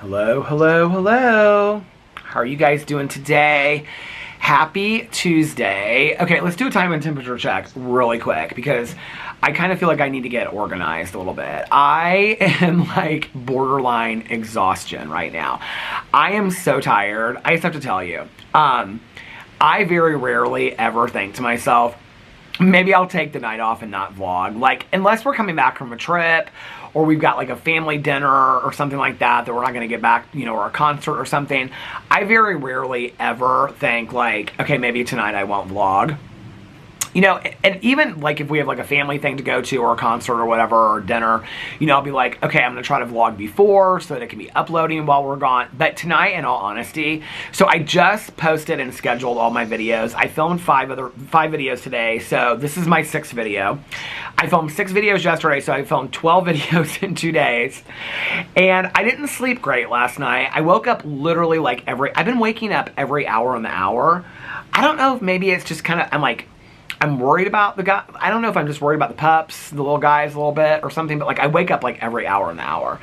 Hello, hello, hello. How are you guys doing today? Happy Tuesday. Okay, let's do a time and temperature check really quick because I kind of feel like I need to get organized a little bit. I am like borderline exhaustion right now. I am so tired. I just have to tell you. I very rarely ever think to myself, maybe I'll take the night off and not vlog. Like, unless we're coming back from a trip or we've got like a family dinner or something like that we're not going to get back, you know, or a concert or something. I very rarely ever think like, okay, maybe tonight I won't vlog. You know, and even like if we have like a family thing to go to or a concert or whatever or dinner, you know, I'll be like, okay, I'm going to try to vlog before so that it can be uploading while we're gone. But tonight, in all honesty, so I just posted and scheduled all my videos. I filmed five videos today, so this is my 6th video. I filmed 6 videos yesterday, so I filmed 12 videos in 2 days. And I didn't sleep great last night. I woke up literally like I've been waking up every hour on the hour. I don't know if maybe it's just kind of, I'm worried about the guy. I don't know if I'm just worried about the pups, the little guys a little bit or something, but like I wake up like every hour in the hour.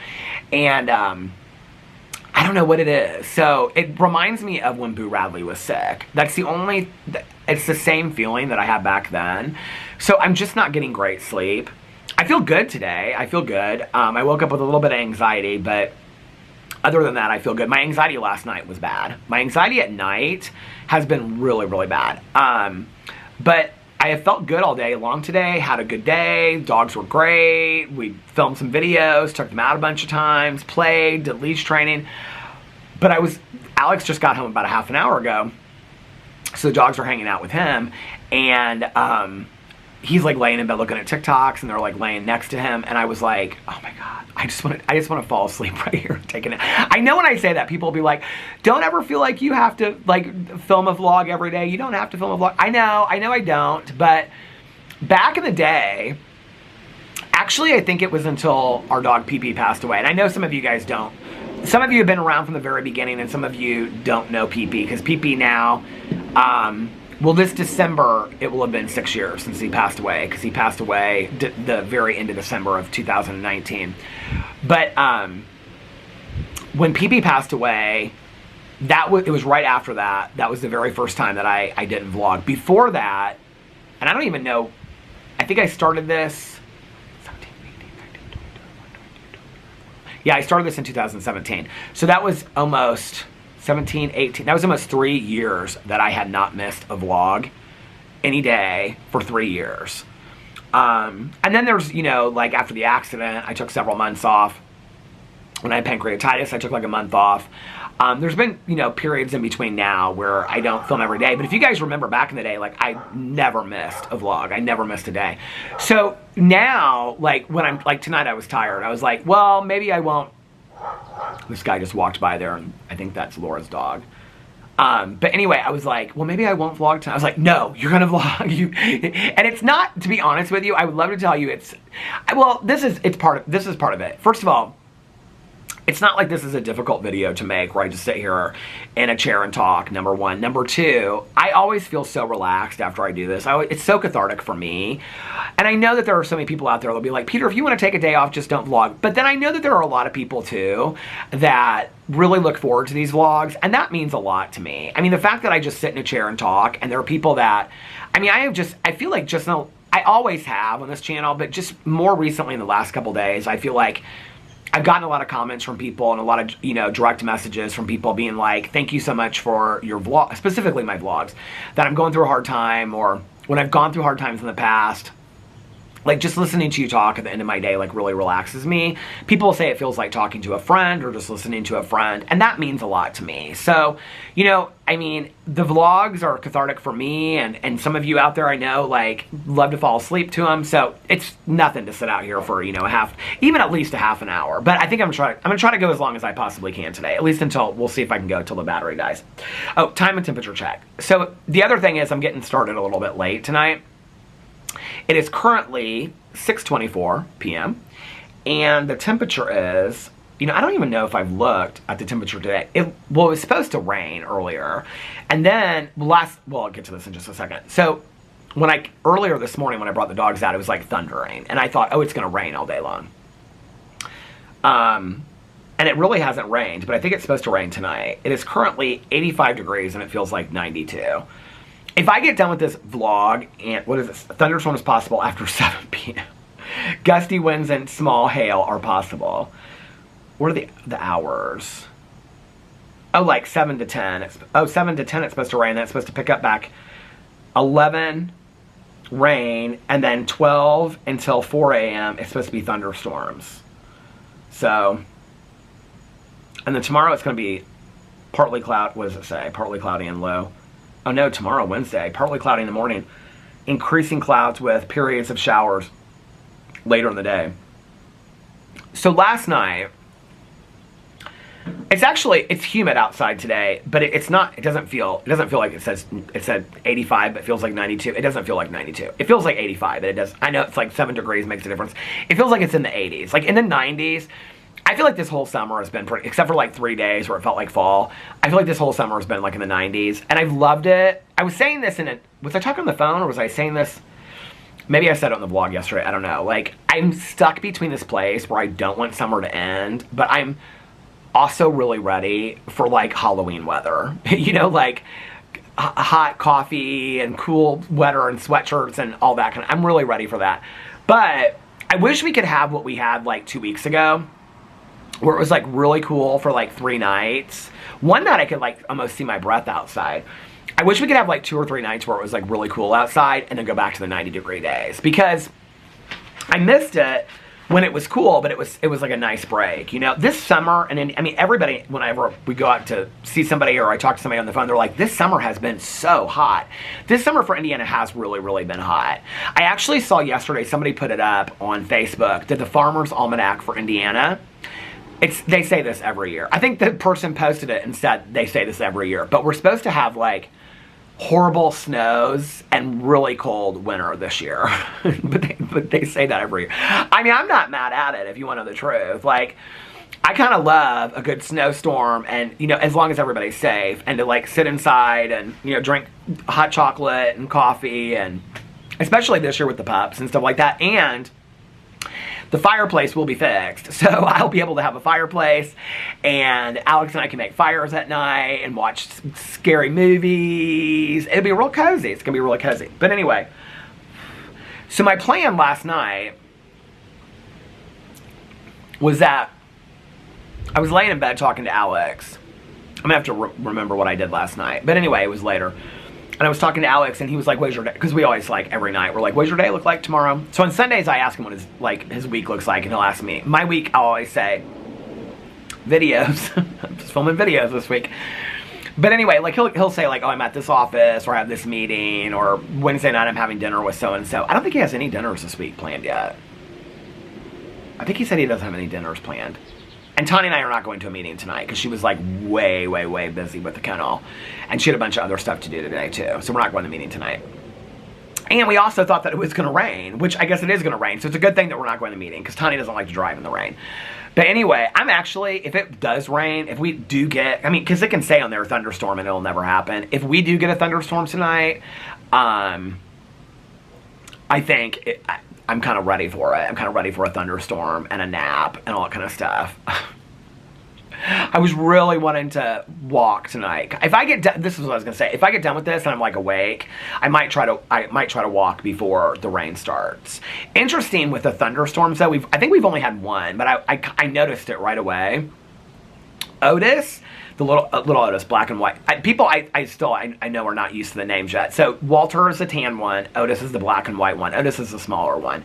And I don't know what it is. So it reminds me of when Boo Radley was sick. That's it's the same feeling that I had back then. So I'm just not getting great sleep. I feel good today. I feel good. I woke up with a little bit of anxiety, but other than that, I feel good. My anxiety last night was bad. My anxiety at night has been really, really bad. But I have felt good all day long today, had a good day, dogs were great, we filmed some videos, took them out a bunch of times, played, did leash training. But Alex just got home about a half an hour ago, so the dogs were hanging out with him, and he's like laying in bed looking at TikToks, and they're like laying next to him, and I was like, oh my God, I just want to fall asleep right here taking it. I know when I say that, people will be like, don't ever feel like you have to like film a vlog every day. You don't have to film a vlog. I know I don't, but back in the day, actually I think it was until our dog Pee-Pee passed away, and I know some of you guys don't. Some of you have been around from the very beginning, and some of you don't know Pee-Pee, because Pee-Pee now, well, this December, it will have been 6 years since he passed away, because he passed away the very end of December of 2019. But when Pee-Pee passed away, it was right after that. That was the very first time that I didn't vlog. Before that, and I don't even know, I think I started this, yeah, I started this in 2017. So that was almost 17, 18, that was almost 3 years that I had not missed a vlog any day for 3 years. And then there's, you know, like after the accident, I took several months off. When I had pancreatitis, I took like a month off. There's been, you know, periods in between now where I don't film every day. But if you guys remember back in the day, like I never missed a vlog. I never missed a day. So now, like when I'm, like tonight I was tired. I was like, well, maybe I won't. This guy just walked by there, and I think that's Laura's dog. But anyway, I was like, well, maybe I won't vlog tonight. I was like, no, you're gonna vlog. And it's not, to be honest with you, I would love to tell you well, this is part of it. First of all, it's not like this is a difficult video to make where I just sit here in a chair and talk, number one. Number two, I always feel so relaxed after I do this. It's so cathartic for me. And I know that there are so many people out there that'll be like, Peter, if you want to take a day off, just don't vlog. But then I know that there are a lot of people too that really look forward to these vlogs, and that means a lot to me. I mean, the fact that I just sit in a chair and talk, and there are people that, I mean, I feel like just now, I always have on this channel, but just more recently in the last couple days, I feel like I've gotten a lot of comments from people and a lot of, you know, direct messages from people being like, thank you so much for your vlog, specifically my vlogs, that I'm going through a hard time, or when I've gone through hard times in the past, like just listening to you talk at the end of my day like really relaxes me. People say it feels like talking to a friend or just listening to a friend, and that means a lot to me. So, you know, I mean, the vlogs are cathartic for me, and some of you out there I know like love to fall asleep to them. So it's nothing to sit out here for, you know, even at least a half an hour. But I think I'm gonna try to go as long as I possibly can today, at least until, we'll see if I can go till the battery dies. Oh, time and temperature check. So the other thing is I'm getting started a little bit late tonight. It is currently 6:24 p.m. and the temperature is, you know, I don't even know if I've looked at the temperature today. It was supposed to rain earlier, and then well, I'll get to this in just a second. So earlier this morning when I brought the dogs out, it was like thundering, and I thought, oh, it's gonna rain all day long. And it really hasn't rained, but I think it's supposed to rain tonight. It is currently 85 degrees and it feels like 92. If I get done with this vlog, and what is this? A thunderstorm is possible after 7 p.m. Gusty winds and small hail are possible. What are the hours? Oh, like 7 to 10. 7 to 10 it's supposed to rain. Then it's supposed to pick up back 11 rain, and then 12 until 4 a.m. it's supposed to be thunderstorms. So, and then tomorrow it's going to be partly cloud. What does it say? Partly cloudy and low. Oh no, tomorrow, Wednesday, partly cloudy in the morning. Increasing clouds with periods of showers later in the day. So last night, it's humid outside today, but it doesn't feel like it said 85, but it feels like 92. It doesn't feel like 92. It feels like 85, but it does. I know it's like 7 degrees makes a difference. It feels like it's in the 80s. Like in the 90s, I feel like this whole summer has been pretty, except for like 3 days where it felt like fall. I feel like this whole summer has been like in the 90s, and I've loved it. I was saying this was I talking on the phone, or was I saying this? Maybe I said it on the vlog yesterday, I don't know. Like, I'm stuck between this place where I don't want summer to end, but I'm also really ready for like Halloween weather. You know, like hot coffee and cool weather and sweatshirts and all that kind of, I'm really ready for that. But I wish we could have what we had like 2 weeks ago, where it was like really cool for like 3 nights. One night I could like almost see my breath outside. I wish we could have like 2 or 3 nights where it was like really cool outside and then go back to the 90-degree days, because I missed it when it was cool, but it was like a nice break. You know, this summer, and I mean, everybody, whenever we go out to see somebody or I talk to somebody on the phone, they're like, this summer has been so hot. This summer for Indiana has really, really been hot. I actually saw yesterday, somebody put it up on Facebook, that the Farmer's Almanac for Indiana, they say this every year. I think the person posted it and said they say this every year, but we're supposed to have like horrible snows and really cold winter this year. but they say that every year. I mean, I'm not mad at it, if you want to know the truth. Like, I kind of love a good snowstorm, and, you know, as long as everybody's safe, and to like sit inside and, you know, drink hot chocolate and coffee, and especially this year with the pups and stuff like that. And the fireplace will be fixed, so I'll be able to have a fireplace, and Alex and I can make fires at night and watch scary movies. It'll be real cozy. It's gonna be really cozy. But anyway, so my plan last night was that I was laying in bed talking to Alex. I'm gonna have to remember what I did last night, but anyway, it was later. And I was talking to Alex, and he was like, "What's your day?" Because we always, like, every night, we're like, "What's your day look like tomorrow?" So on Sundays, I ask him what his week looks like, and he'll ask me. My week, I'll always say, videos. I'm just filming videos this week. But anyway, like, he'll say, like, "Oh, I'm at this office," or "I have this meeting," or "Wednesday night, I'm having dinner with so-and-so." I don't think he has any dinners this week planned yet. I think he said he doesn't have any dinners planned. And Tanya and I are not going to a meeting tonight, because she was like way, way, way busy with the kennel. And she had a bunch of other stuff to do today too. So we're not going to a meeting tonight. And we also thought that it was going to rain, which I guess it is going to rain. So it's a good thing that we're not going to a meeting, because Tanya doesn't like to drive in the rain. But anyway, I'm actually, if it does rain, if we do get, I mean, because it can say on there thunderstorm and it'll never happen. If we do get a thunderstorm tonight, I think I'm kind of ready for it. I'm kind of ready for a thunderstorm and a nap and all that kind of stuff. I was really wanting to walk tonight. If I get done, this is what I was gonna say. If I get done with this and I'm like awake, I might try to walk before the rain starts. Interesting with the thunderstorms though. I think we've only had one, but I noticed it right away. Otis, the little Otis, black and white. I know are not used to the names yet. So Walter is the tan one. Otis is the black and white one. Otis is the smaller one.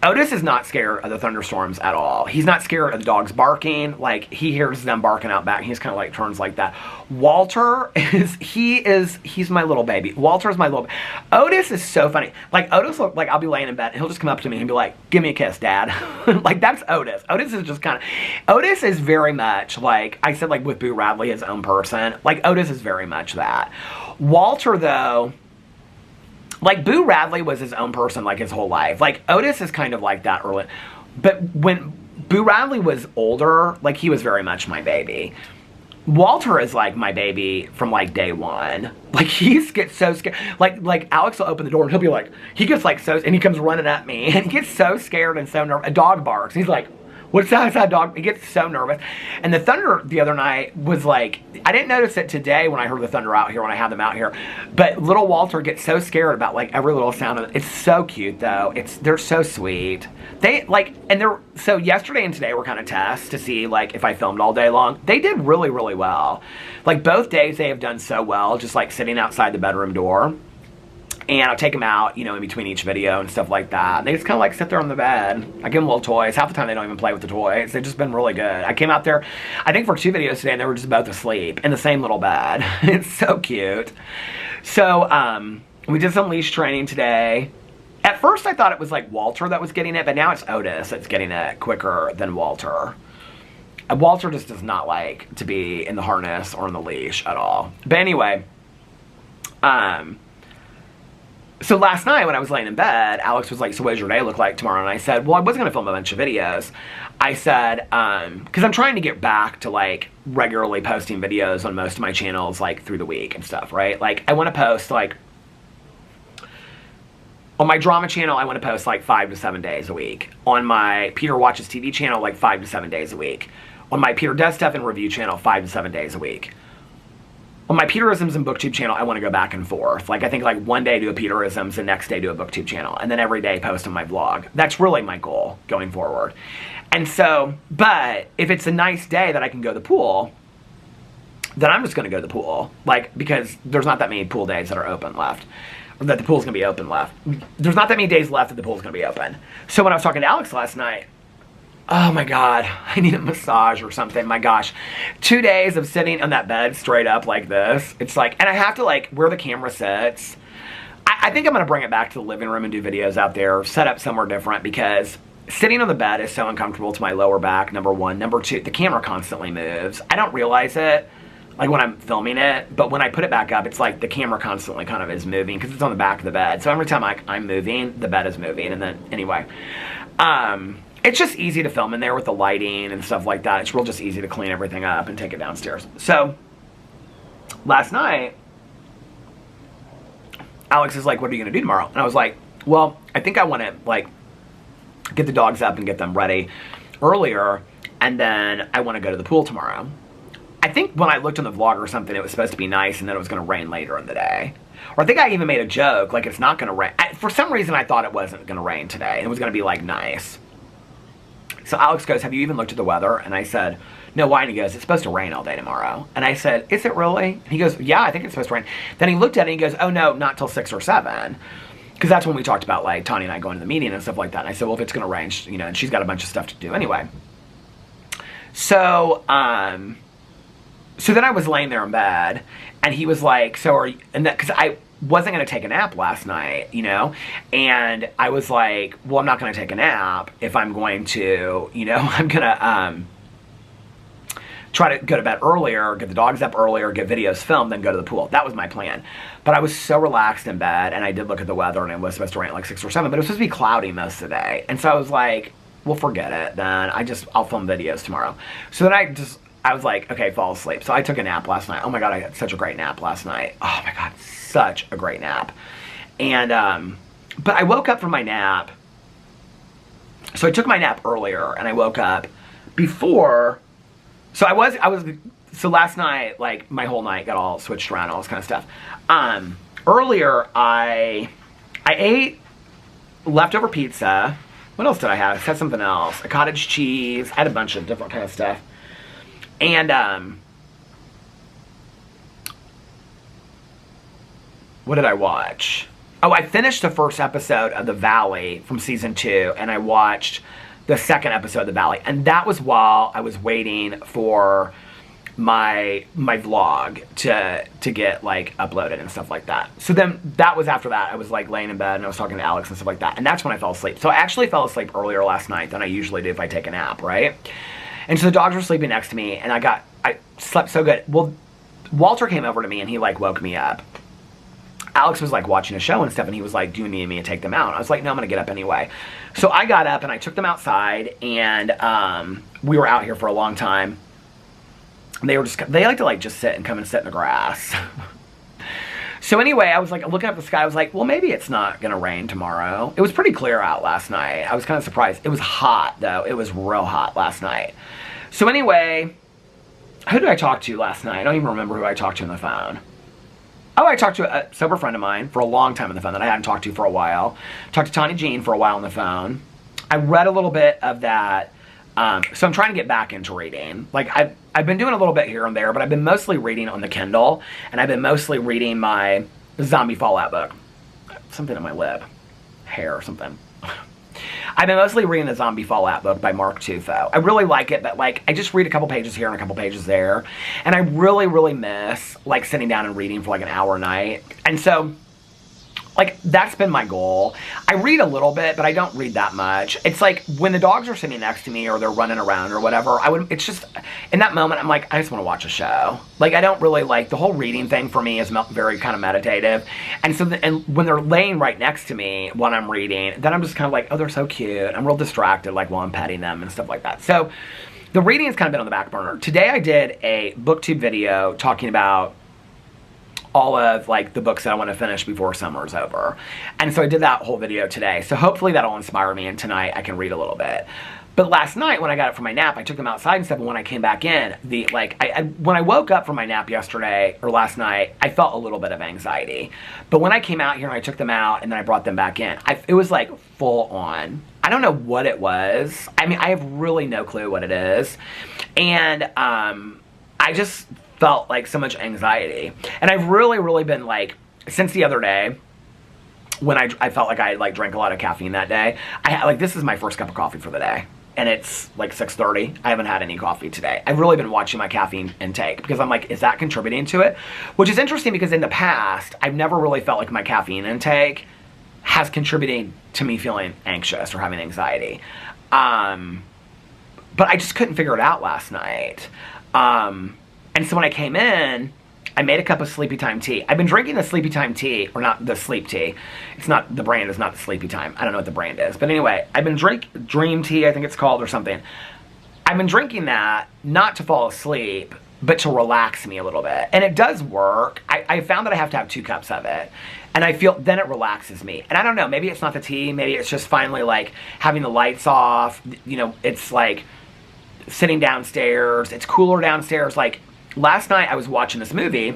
Otis is not scared of the thunderstorms at all. He's not scared of the dogs barking. Like, he hears them barking out back, and he's kind of like turns like that. Walter he's my little baby. Walter's my little, Otis is so funny. Like, Otis, like, I'll be laying in bed, and he'll just come up to me and be like, "Give me a kiss, Dad." Like, that's Otis. Otis is just kind of, Otis is very much, like, I said, like, with Boo Radley, his own person. Like, Otis is very much that. Walter, though, like, Boo Radley was his own person, like, his whole life. Like, Otis is kind of like that early. But when Boo Radley was older, like, he was very much my baby. Walter is, like, my baby from, like, day one. Like, he gets so scared. Like, Alex will open the door, and he'll be like, he gets, like, so, and he comes running at me, and he gets so scared and so nervous. A dog barks. He's like, What's that dog? He gets so nervous. And the thunder the other night was like, I didn't notice it today when I heard the thunder out here, when I had them out here. But little Walter gets so scared about like every little sound of it. It's so cute though. They're so sweet. So yesterday and today were kind of tests to see like if I filmed all day long. They did really, really well. Like both days they have done so well, just like sitting outside the bedroom door. And I'll take them out, you know, in between each video and stuff like that. And they just kind of like sit there on the bed. I give them little toys. Half the time they don't even play with the toys. They've just been really good. I came out there, I think for 2 videos today, and they were just both asleep in the same little bed. It's so cute. So, we did some leash training today. At first I thought it was like Walter that was getting it, but now it's Otis that's getting it quicker than Walter. Walter just does not like to be in the harness or in the leash at all. But anyway, so last night when I was laying in bed, Alex was like, so what does your day look like tomorrow? And I said, well, I wasn't going to film a bunch of videos. I said, because I'm trying to get back to like regularly posting videos on most of my channels like through the week and stuff, right? Like I want to post like, on my drama channel, I want to post like 5 to 7 days a week. On my Peter Watches TV channel, like 5 to 7 days a week. On my Peter Does Stuff and Review channel, 5 to 7 days a week. On my Peterisms and BookTube channel, I want to go back and forth. Like, I think, like, one day do a Peterisms, the next day do a BookTube channel, and then every day post on my vlog. That's really my goal going forward. And so, but if it's a nice day that I can go to the pool, then I'm just going to go to the pool. Like, because there's not that many pool days that are open left. Or that the pool's going to be open left. There's not that many days left that the pool's going to be open. So when I was talking to Alex last night, oh my God, I need a massage or something. My gosh, 2 days of sitting on that bed straight up like this. It's like, and I have to like, where the camera sits. I think I'm going to bring it back to the living room and do videos out there, set up somewhere different, because sitting on the bed is so uncomfortable to my lower back, number one. Number two, the camera constantly moves. I don't realize it, like when I'm filming it, but when I put it back up, it's like the camera constantly kind of is moving because it's on the back of the bed. So every time I'm moving, the bed is moving. And then anyway, it's just easy to film in there with the lighting and stuff like that. It's real just easy to clean everything up and take it downstairs. So, last night, Alex is like, what are you going to do tomorrow? And I was like, well, I think I want to, like, get the dogs up and get them ready earlier, and then I want to go to the pool tomorrow. I think when I looked on the vlog or something, it was supposed to be nice, and then it was going to rain later in the day. Or I think I even made a joke, like, it's not going to rain. For some reason, I thought it wasn't going to rain today, and it was going to be, like, nice. So Alex goes, have you even looked at the weather? And I said, no, why? And he goes, it's supposed to rain all day tomorrow. And I said, is it really? And he goes, yeah, I think it's supposed to rain. Then he looked at it and he goes, oh no, not till 6 or 7. Because that's when we talked about like Tanya and I going to the meeting and stuff like that. And I said, well, if it's going to rain, you know, and she's got a bunch of stuff to do anyway. So, so then I was laying there in bed and he was like, so are you, and that, because I wasn't going to take a nap last night, you know, and I was like, well, I'm not going to take a nap if I'm going to, you know, I'm going to try to go to bed earlier, get the dogs up earlier, get videos filmed, then go to the pool. That was my plan. But I was so relaxed in bed, and I did look at the weather, and it was supposed to rain at like 6 or 7, but it was supposed to be cloudy most of the day. And so I was like, well, forget it, then I'll film videos tomorrow. So then I was like, okay, fall asleep. So I took a nap last night. Oh my God, I had such a great nap last night. Oh my God, such a great nap. And, but I woke up from my nap. So I took my nap earlier and I woke up before, so so last night, like my whole night got all switched around, all this kind of stuff. Earlier I ate leftover pizza. What else did I have? I had something else. A cottage cheese. I had a bunch of different kind of stuff. And, what did I watch? Oh, I finished the first episode of The Valley from season 2, and I watched the second episode of The Valley. And that was while I was waiting for my vlog to get, like, uploaded and stuff like that. So then, that was after that. I was, like, laying in bed, and I was talking to Alex and stuff like that. And that's when I fell asleep. So I actually fell asleep earlier last night than I usually do if I take a nap, right? And so the dogs were sleeping next to me, and I slept so good. Well, Walter came over to me, and he, like, woke me up. Alex was, like, watching a show and stuff, and he was like, do you need me to take them out? I was like, no, I'm going to get up anyway. So I got up, and I took them outside, and we were out here for a long time. And they like to, like, just sit and come and sit in the grass. So anyway, I was like looking up at the sky. I was like, well, maybe it's not going to rain tomorrow. It was pretty clear out last night. I was kind of surprised. It was hot, though. It was real hot last night. So anyway, who did I talk to last night? I don't even remember who I talked to on the phone. Oh, I talked to a sober friend of mine for a long time on the phone that I hadn't talked to for a while. Talked to Tanya Jean for a while on the phone. I read a little bit of that. So I'm trying to get back into reading. Like, I've been doing a little bit here and there, but I've been mostly reading on the Kindle, and I've been mostly reading my zombie Fallout book. Something on my lip. Hair or something. I've been mostly reading the zombie Fallout book by Mark Tufo. I really like it, but like, I just read a couple pages here and a couple pages there, and I really, really miss like sitting down and reading for like an hour a night. And so, like, that's been my goal. I read a little bit, but I don't read that much. It's like when the dogs are sitting next to me or they're running around or whatever, it's just, in that moment, I'm like, I just want to watch a show. Like, I don't really like, the whole reading thing for me is very kind of meditative. And so, and when they're laying right next to me when I'm reading, then I'm just kind of like, oh, they're so cute. I'm real distracted, like, while I'm petting them and stuff like that. So, the reading has kind of been on the back burner. Today I did a booktube video talking about all of like the books that I want to finish before summer is over. And so I did that whole video today. So hopefully that'll inspire me, and tonight I can read a little bit. But last night when I got up from my nap, I took them outside and stuff, and when I came back in, when I woke up from my nap yesterday or last night, I felt a little bit of anxiety. But when I came out here and I took them out and then I brought them back in, it was like full on. I don't know what it was. I mean, I have really no clue what it is. And I just felt like so much anxiety. And I've really, really been like, since the other day, when I felt like I like drank a lot of caffeine that day, this is my first cup of coffee for the day. And it's like 6:30. I haven't had any coffee today. I've really been watching my caffeine intake because I'm like, is that contributing to it? Which is interesting because in the past, I've never really felt like my caffeine intake has contributed to me feeling anxious or having anxiety. But I just couldn't figure it out last night. And so when I came in, I made a cup of Sleepy Time tea. I've been drinking the Sleepy Time tea, or not the Sleep tea. It's not, the brand is not the Sleepy Time. I don't know what the brand is. But anyway, I've been drinking Dream Tea, I think it's called, or something. I've been drinking that, not to fall asleep, but to relax me a little bit. And it does work. I found that I have to have 2 cups of it. And I feel, then it relaxes me. And I don't know, maybe it's not the tea, maybe it's just finally like having the lights off. You know, it's like sitting downstairs, it's cooler downstairs. Like, last night I was watching this movie,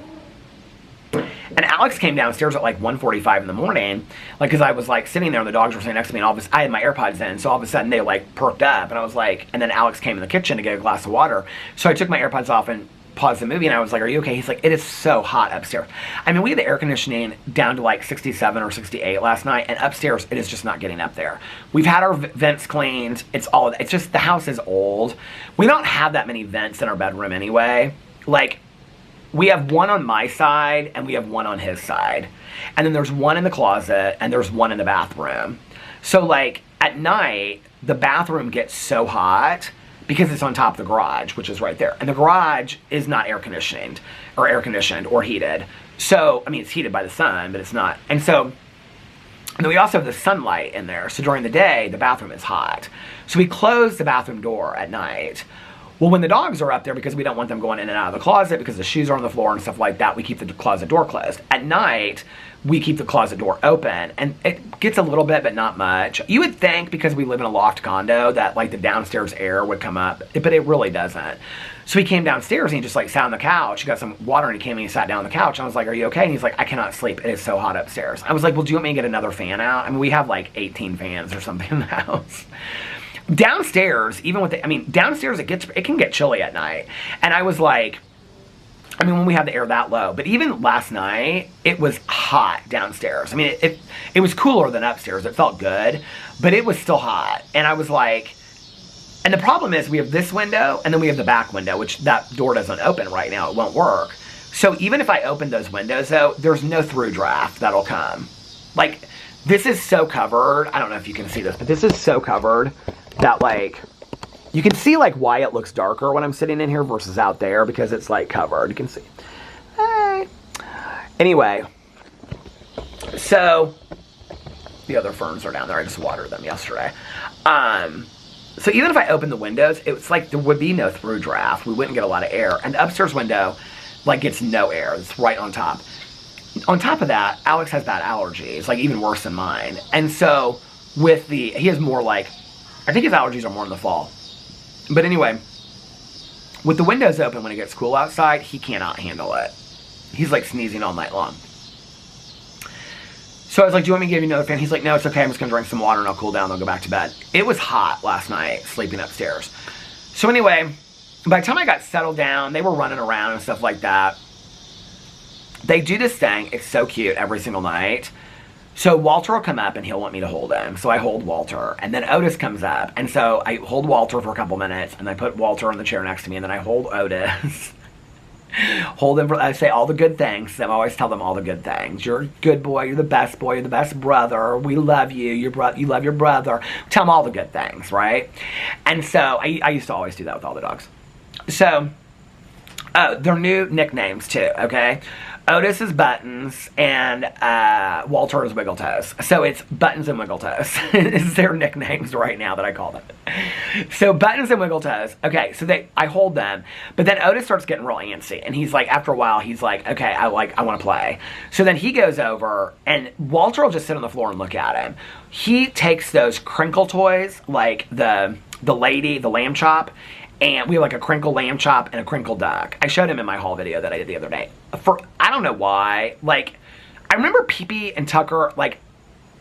and Alex came downstairs at like 1:45 in the morning, like, because I was like sitting there and the dogs were sitting next to me, and I had my AirPods in, so all of a sudden they like perked up, and I was like, and then Alex came in the kitchen to get a glass of water, so I took my AirPods off and paused the movie, and I was like, are you okay? He's like, it is so hot upstairs. I mean, we had the air conditioning down to like 67 or 68 last night, and upstairs it is just not getting up there. We've had our vents cleaned. It's just, the house is old. We don't have that many vents in our bedroom anyway. Like, we have one on my side and we have one on his side. And then there's one in the closet and there's one in the bathroom. So like at night, the bathroom gets so hot because it's on top of the garage, which is right there. And the garage is not air conditioned or heated. So, I mean, it's heated by the sun, but it's not. And so, and then we also have the sunlight in there. So during the day, the bathroom is hot. So we close the bathroom door at night. Well, when the dogs are up there, because we don't want them going in and out of the closet because the shoes are on the floor and stuff like that, we keep the closet door closed. At night, we keep the closet door open, and it gets a little bit, but not much. You would think, because we live in a loft condo, that like the downstairs air would come up, but it really doesn't. So he came downstairs and he just like sat on the couch. He got some water and he came and he sat down on the couch. I was like, are you okay? And he's like, I cannot sleep. It is so hot upstairs. I was like, well, do you want me to get another fan out? I mean, we have like 18 fans or something in the house. Downstairs, even with downstairs it can get chilly at night. And I was like, I mean, when we have the air that low, but even last night, it was hot downstairs. I mean, it was cooler than upstairs. It felt good, but it was still hot. And I was like, and the problem is we have this window and then we have the back window, which that door doesn't open right now. It won't work. So even if I open those windows though, there's no through draft that'll come. Like, this is so covered. I don't know if you can see this, but this is so covered that like, you can see like why it looks darker when I'm sitting in here versus out there, because it's like covered. You can see. Hey. Anyway, so the other ferns are down there. I just watered them yesterday. So even if I open the windows, it's like there would be no through draft. We wouldn't get a lot of air. And the upstairs window like gets no air. It's right on top. on top of that, Alex has bad allergies, like even worse than mine. And so he has more like, I think his allergies are more in the fall. But anyway, with the windows open when it gets cool outside, he cannot handle it. He's like sneezing all night long. So I was like, do you want me to give you another fan? He's like, no, it's okay. I'm just going to drink some water and I'll cool down and I'll go back to bed. It was hot last night, sleeping upstairs. So anyway, by the time I got settled down, they were running around and stuff like that. They do this thing. It's so cute every single night. So Walter will come up and he'll want me to hold him. So I hold Walter. And then Otis comes up. And so I hold Walter for a couple minutes. And I put Walter on the chair next to me. And then I hold Otis. Hold him. I say all the good things. I always tell them all the good things. You're a good boy. You're the best boy. You're the best brother. We love you. You love your brother. Tell them all the good things, right? And so I used to always do that with all the dogs. So, their new nicknames too, okay? Otis is Buttons, and Walter is Wiggletoes. So it's Buttons and Wiggletoes. Is their nicknames right now that I call them. So Buttons and Wiggletoes. Okay, so I hold them, but then Otis starts getting real antsy, and he's like, after a while, he's like, okay, I want to play. So then he goes over, and Walter will just sit on the floor and look at him. He takes those crinkle toys, like the lamb chop. And we have like a crinkle lamb chop and a crinkle duck. I showed him in my haul video that I did the other day. I don't know why. Like, I remember Pee-Pee and Tucker, like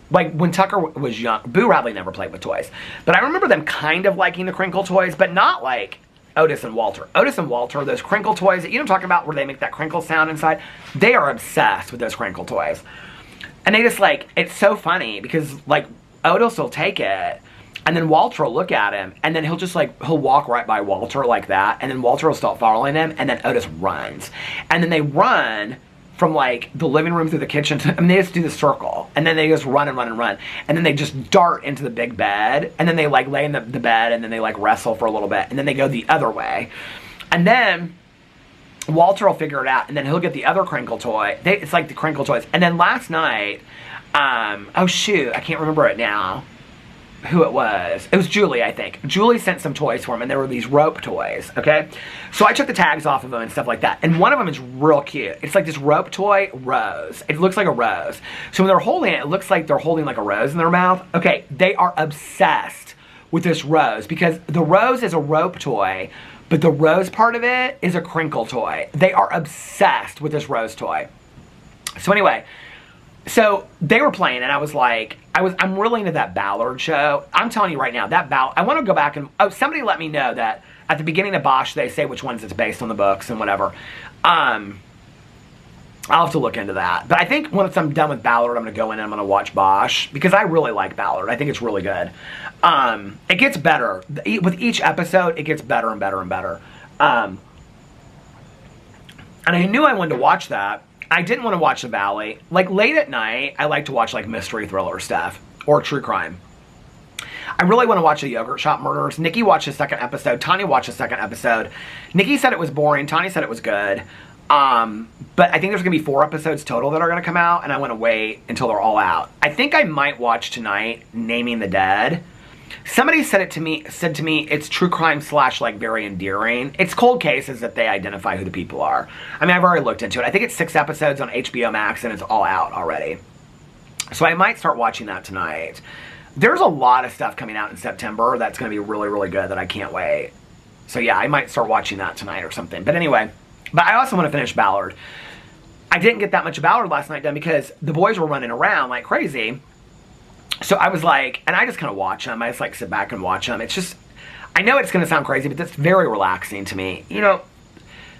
when Tucker was young. Boo Radley never played with toys. But I remember them kind of liking the crinkle toys, but not like Otis and Walter. Otis and Walter, those crinkle toys, you know what I'm talking about, where they make that crinkle sound inside? They are obsessed with those crinkle toys. And they just like, it's so funny because like Otis will take it. And then Walter will look at him, and then he'll walk right by Walter like that, and then Walter will start following him, and then Otis runs. And then they run from, like, the living room through the kitchen they just do the circle. And then they just run and run and run. And then they just dart into the big bed, and then they, like, lay in the bed, and then they, like, wrestle for a little bit, and then they go the other way. And then Walter will figure it out, and then he'll get the other crinkle toy. It's like the crinkle toys. And then last night, oh, shoot, I can't remember it now. Who it was. It was Julie, I think. Julie sent some toys for him, and there were these rope toys, okay? So I took the tags off of them and stuff like that, and one of them is real cute. It's like this rope toy rose. It looks like a rose. So when they're holding it, it looks like they're holding like a rose in their mouth. Okay, they are obsessed with this rose, because the rose is a rope toy, but the rose part of it is a crinkle toy. They are obsessed with this rose toy. So anyway, so they were playing, and I was like, I'm really into that Ballard show. I'm telling you right now, I want to go back and, somebody let me know that at the beginning of Bosch, they say which ones it's based on the books and whatever. I'll have to look into that. But I think once I'm done with Ballard, I'm going to go in and I'm going to watch Bosch, because I really like Ballard. I think it's really good. It gets better. With each episode, it gets better and better and better. And I knew I wanted to watch that. I didn't want to watch The Valley. Like, late at night, I like to watch, like, mystery thriller stuff. Or true crime. I really want to watch the Yogurt Shop Murders. Nikki watched the second episode. Tanya watched the second episode. Nikki said it was boring. Tanya said it was good. But I think there's going to be 4 episodes total that are going to come out, and I want to wait until they're all out. I think I might watch tonight Naming the Dead. Somebody said to me, it's true crime / like very endearing. It's cold cases that they identify who the people are. I mean, I've already looked into it. I think it's 6 episodes on HBO Max, and it's all out already. So I might start watching that tonight. There's a lot of stuff coming out in September that's going to be really, really good that I can't wait. So yeah, I might start watching that tonight or something. But anyway, but I also want to finish Ballard. I didn't get that much of Ballard last night done because the boys were running around like crazy. So I was like, and I just kind of watch them. I just like sit back and watch them. It's just, I know it's going to sound crazy, but that's very relaxing to me. You know,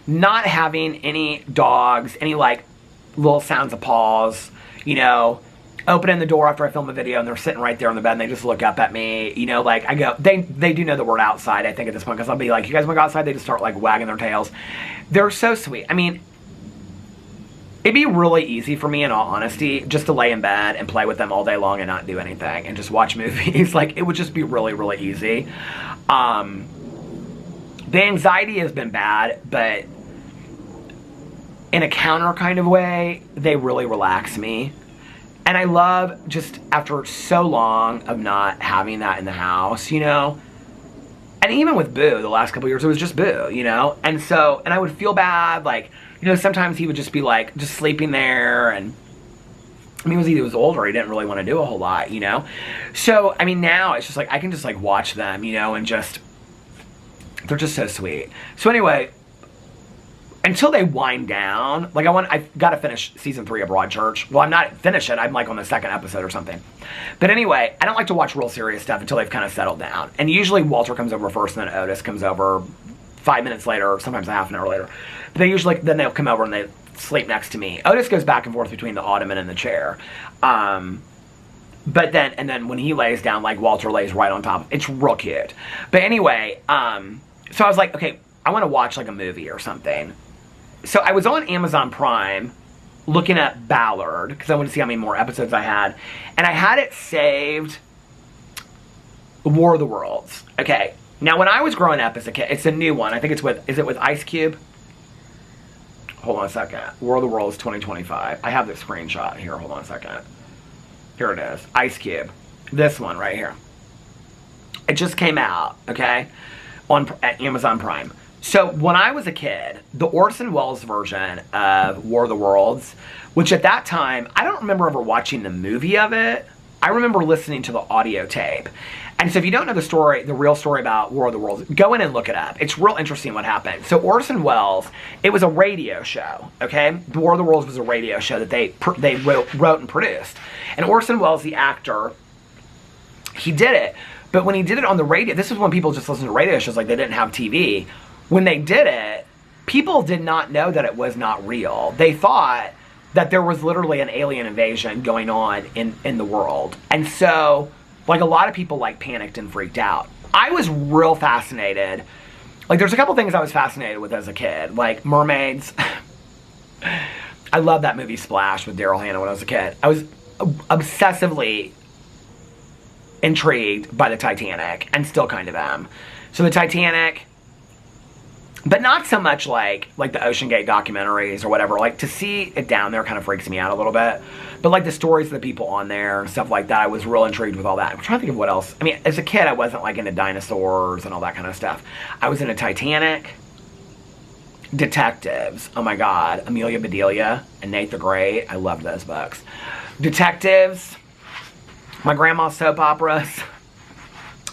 not having any dogs, any like little sounds of paws, you know, opening the door after I film a video and they're sitting right there on the bed and they just look up at me, you know, like I go, they do know the word outside, I think at this point, because I'll be like, you guys want to go outside? They just start like wagging their tails. They're so sweet. I mean, it'd be really easy for me, in all honesty, just to lay in bed and play with them all day long and not do anything and just watch movies. Like, it would just be really, really easy. The anxiety has been bad, but in a counter kind of way, they really relax me. And I love, just after so long of not having that in the house, you know, And even with Boo, the last couple years, it was just Boo, you know? And so, and I would feel bad, like, you know, sometimes he would just be like, just sleeping there, and I mean, he was older, he didn't really want to do a whole lot, you know? So, I mean, now it's just like, I can just like watch them, you know, and just, they're just so sweet. So anyway, until they wind down, like I've got to finish season 3 of Broadchurch. Well, I'm not finished it. I'm like on the 2nd episode or something. But anyway, I don't like to watch real serious stuff until they've kind of settled down. And usually Walter comes over first, and then Otis comes over 5 minutes later, or sometimes a half an hour later. But they usually, then they'll come over and they sleep next to me. Otis goes back and forth between the ottoman and the chair. But then, and then when he lays down, like Walter lays right on top. It's real cute. But anyway, so I was like, okay, I want to watch like a movie or something. So I was on Amazon Prime looking at Ballard, because I wanted to see how many more episodes I had. And I had it saved War of the Worlds. Okay. Now, when I was growing up as a kid, it's a new one. I think it's with, is it with Ice Cube? Hold on a second. War of the Worlds 2025. I have the screenshot here. Hold on a second. Here it is. Ice Cube. This one right here. It just came out, okay, at Amazon Prime. So when I was a kid, the Orson Welles version of War of the Worlds, which at that time, I don't remember ever watching the movie of it. I remember listening to the audio tape. And so if you don't know the story, the real story about War of the Worlds, go in and look it up. It's real interesting what happened. So Orson Welles, it was a radio show, okay? War of the Worlds was a radio show that they wrote and produced. And Orson Welles, the actor, he did it. But when he did it on the radio, this is when people just listened to radio shows, like they didn't have TV. When they did it, people did not know that it was not real. They thought that there was literally an alien invasion going on in the world. And so, like, a lot of people, like, panicked and freaked out. I was real fascinated. Like, there's a couple things I was fascinated with as a kid. Like, mermaids. I love that movie Splash with Daryl Hannah when I was a kid. I was obsessively intrigued by the Titanic, and still kind of am. So the Titanic, but not so much like the Ocean Gate documentaries or whatever. Like, to see it down there kind of freaks me out a little bit. But like the stories of the people on there and stuff like that, I was real intrigued with all that. I'm trying to think of what else. I mean, as a kid, I wasn't like into dinosaurs and all that kind of stuff. I was into Titanic, detectives. Oh my God, Amelia Bedelia and Nate the Great. I loved those books. Detectives, my grandma's soap operas.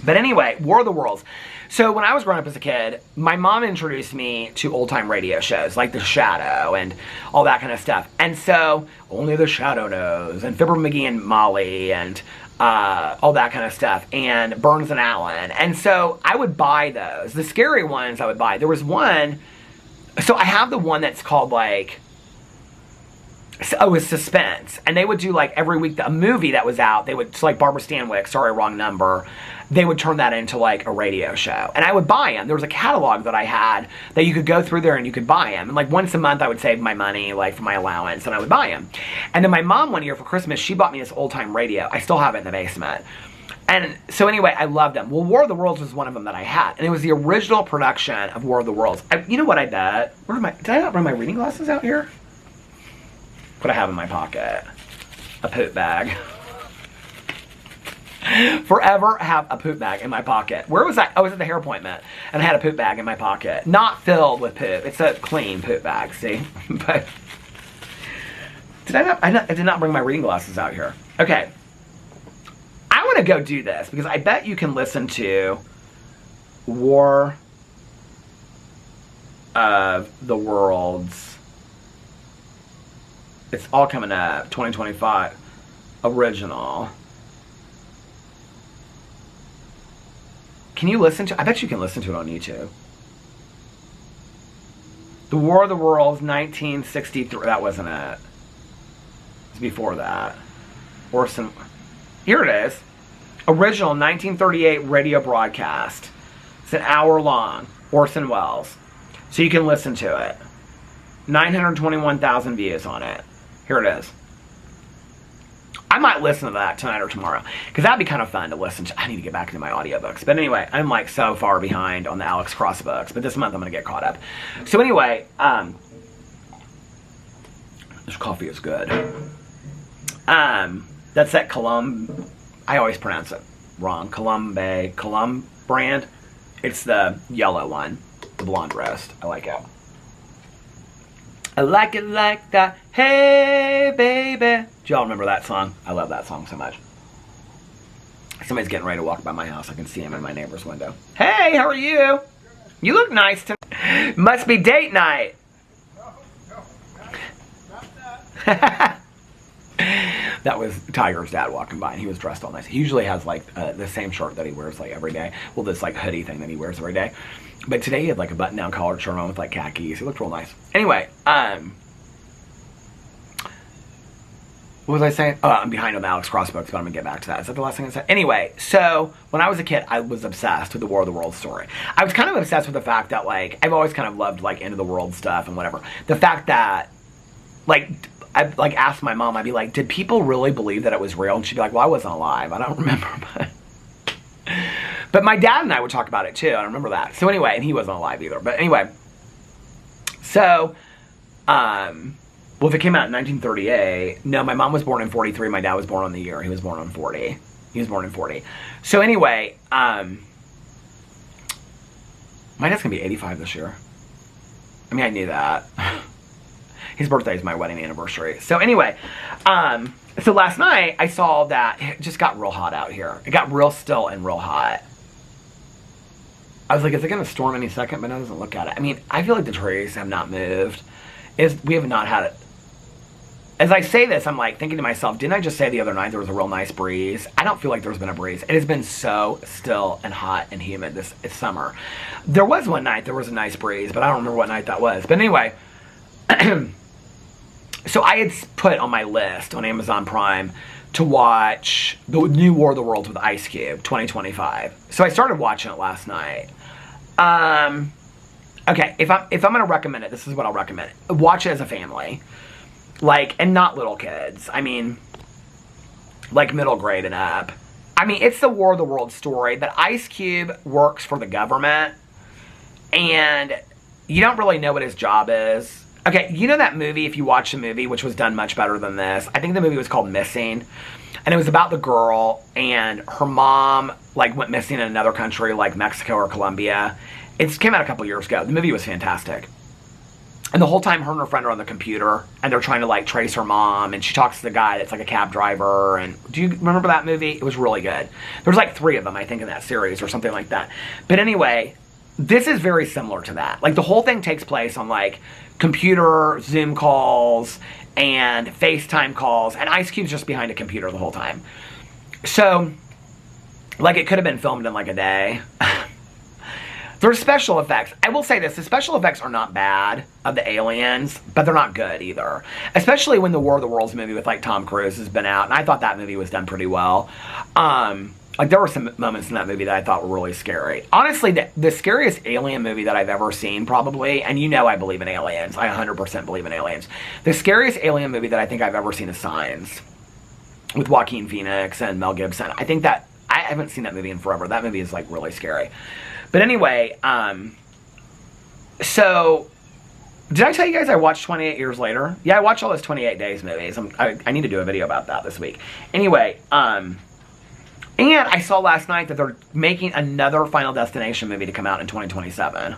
But anyway, War of the Worlds. So when I was growing up as a kid, my mom introduced me to old-time radio shows, like The Shadow and all that kind of stuff. And so, Only the Shadow Knows, and Fibber McGee and Molly, and all that kind of stuff, and Burns and Allen. And so, I would buy those. The scary ones I would buy. There was one, so I have the one that's called, like, oh, it's Suspense. And they would do, like, every week, a movie that was out, they would, so like Barbara Stanwyck, sorry, wrong number, they would turn that into, like, a radio show. And I would buy them. There was a catalog that I had that you could go through there and you could buy them. And, like, once a month I would save my money, like, for my allowance, and I would buy them. And then my mom, one year for Christmas, she bought me this old-time radio. I still have it in the basement. And so anyway, I loved them. Well, War of the Worlds was one of them that I had. And it was the original production of War of the Worlds. You know what I bet? Did I not bring my reading glasses out here? What I have in my pocket? A poop bag. Forever have a poop bag in my pocket. Where was I? I was at the hair appointment, and I had a poop bag in my pocket. Not filled with poop. It's a clean poop bag, see? But did I did not bring my reading glasses out here. Okay. I want to go do this, because I bet you can listen to War of the Worlds. It's all coming up. 2025. Original. Can you listen to? I bet you can listen to it on YouTube. The War of the Worlds, 1963. That wasn't it. It's before that. Orson. Here it is. Original 1938 radio broadcast. It's an hour long. Orson Welles. So you can listen to it. 921,000 views on it. Here it is. I might listen to that tonight or tomorrow, because that'd be kind of fun to listen to. I need to get back into my audiobooks. But anyway, I'm like so far behind on the Alex Cross books, but this month I'm going to get caught up. So anyway, this coffee is good. That's that Columb, I always pronounce it wrong, Columb brand. It's the yellow one, the blonde wrist. I like it. I like it like that. Hey, baby. Do y'all remember that song? I love that song so much. Somebody's getting ready to walk by my house. I can see him in my neighbor's window. Hey, how are you? You look nice tonight. Must be date night. That was Tiger's dad walking by, and he was dressed all nice. He usually has like the same shirt that he wears like every day. Well, this like hoodie thing that he wears every day. But today he had like a button-down collared shirt on with like khakis. He looked real nice. Anyway, what was I saying? Oh, I'm behind on the Alex Cross books, but I'm gonna get back to that. Is that the last thing I said? Anyway, so when I was a kid, I was obsessed with the War of the Worlds story. I was kind of obsessed with the fact that like I've always kind of loved like end of the world stuff and whatever. The fact that like I like asked my mom, I'd be like, did people really believe that it was real? And she'd be like, well, I wasn't alive. I don't remember, but my dad and I would talk about it too. I remember that. So anyway, and he wasn't alive either. But anyway, so well, if it came out in 1938, no, my mom was born in 43. My dad was born on the year. He was born on 40. He was born in 40. So anyway, my dad's gonna be 85 this year. I mean, I knew that. His birthday is my wedding anniversary. So anyway, so last night I saw that it just got real hot out here. It got real still and real hot. I was like, is it gonna storm any second? But no, it doesn't look at it. I mean, I feel like the trees have not moved. We have not had it. As I say this, I'm like thinking to myself, didn't I just say the other night there was a real nice breeze? I don't feel like there's been a breeze. It has been so still and hot and humid this summer. There was one night there was a nice breeze, but I don't remember what night that was. But anyway, so I had put on my list on Amazon Prime to watch the new War of the Worlds with Ice Cube 2025. So I started watching it last night. Okay, if I'm gonna recommend it, this is what I'll recommend it. Watch it as a family. Like, and not little kids. I mean, like middle grade and up. I mean, it's the War of the Worlds story, but Ice Cube works for the government, and you don't really know what his job is. Okay, you know that movie, if you watch the movie, which was done much better than this, I think the movie was called Missing, and it was about the girl, and her mom, like, went missing in another country, like Mexico or Colombia. It came out a couple years ago. The movie was fantastic. And the whole time, her and her friend are on the computer, and they're trying to, like, trace her mom, and she talks to the guy that's, like, a cab driver, and do you remember that movie? It was really good. There's, like, 3 of them, I think, in that series, or something like that. But anyway, this is very similar to that. Like, the whole thing takes place on, like, computer Zoom calls and FaceTime calls, and Ice Cube's just behind a computer the whole time. So, like, it could have been filmed in, like, a day. There's special effects. I will say this, the special effects are not bad of the aliens, but they're not good either. Especially when the War of the Worlds movie with, like, Tom Cruise has been out, and I thought that movie was done pretty well. Like, there were some moments in that movie that I thought were really scary. Honestly, the scariest alien movie that I've ever seen, probably, and you know I believe in aliens. I 100% believe in aliens. The scariest alien movie that I think I've ever seen is Signs, with Joaquin Phoenix and Mel Gibson. I think that, I haven't seen that movie in forever. That movie is, like, really scary. But anyway, so, did I tell you guys I watched 28 Years Later? Yeah, I watched all those 28 Days movies. I need to do a video about that this week. Anyway, and I saw last night that they're making another Final Destination movie to come out in 2027.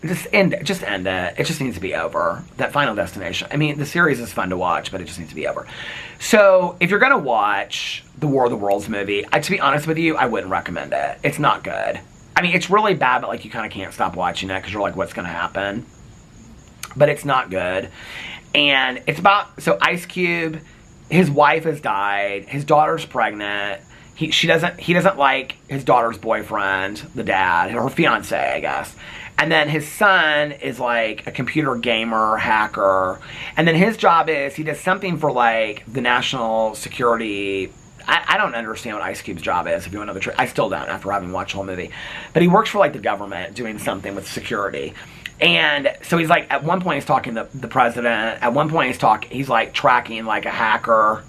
Just end it. It just needs to be over. That Final Destination. I mean, the series is fun to watch, but it just needs to be over. So, if you're going to watch the War of the Worlds movie, to be honest with you, I wouldn't recommend it. It's not good. I mean, it's really bad, but, like, you kind of can't stop watching it because you're like, what's going to happen? But it's not good. And it's about, so Ice Cube, his wife has died, his daughter's pregnant, he doesn't like his daughter's boyfriend, the dad, her fiance, I guess. And then his son is, like, a computer gamer, hacker. And then his job is, he does something for, like, the national security. I don't understand what Ice Cube's job is, if you want to know the truth. I still don't, after having watched the whole movie. But he works for, like, the government, doing something with security. And so he's, like, at one point he's talking to the president. At one point he's, like, tracking, like, a hacker.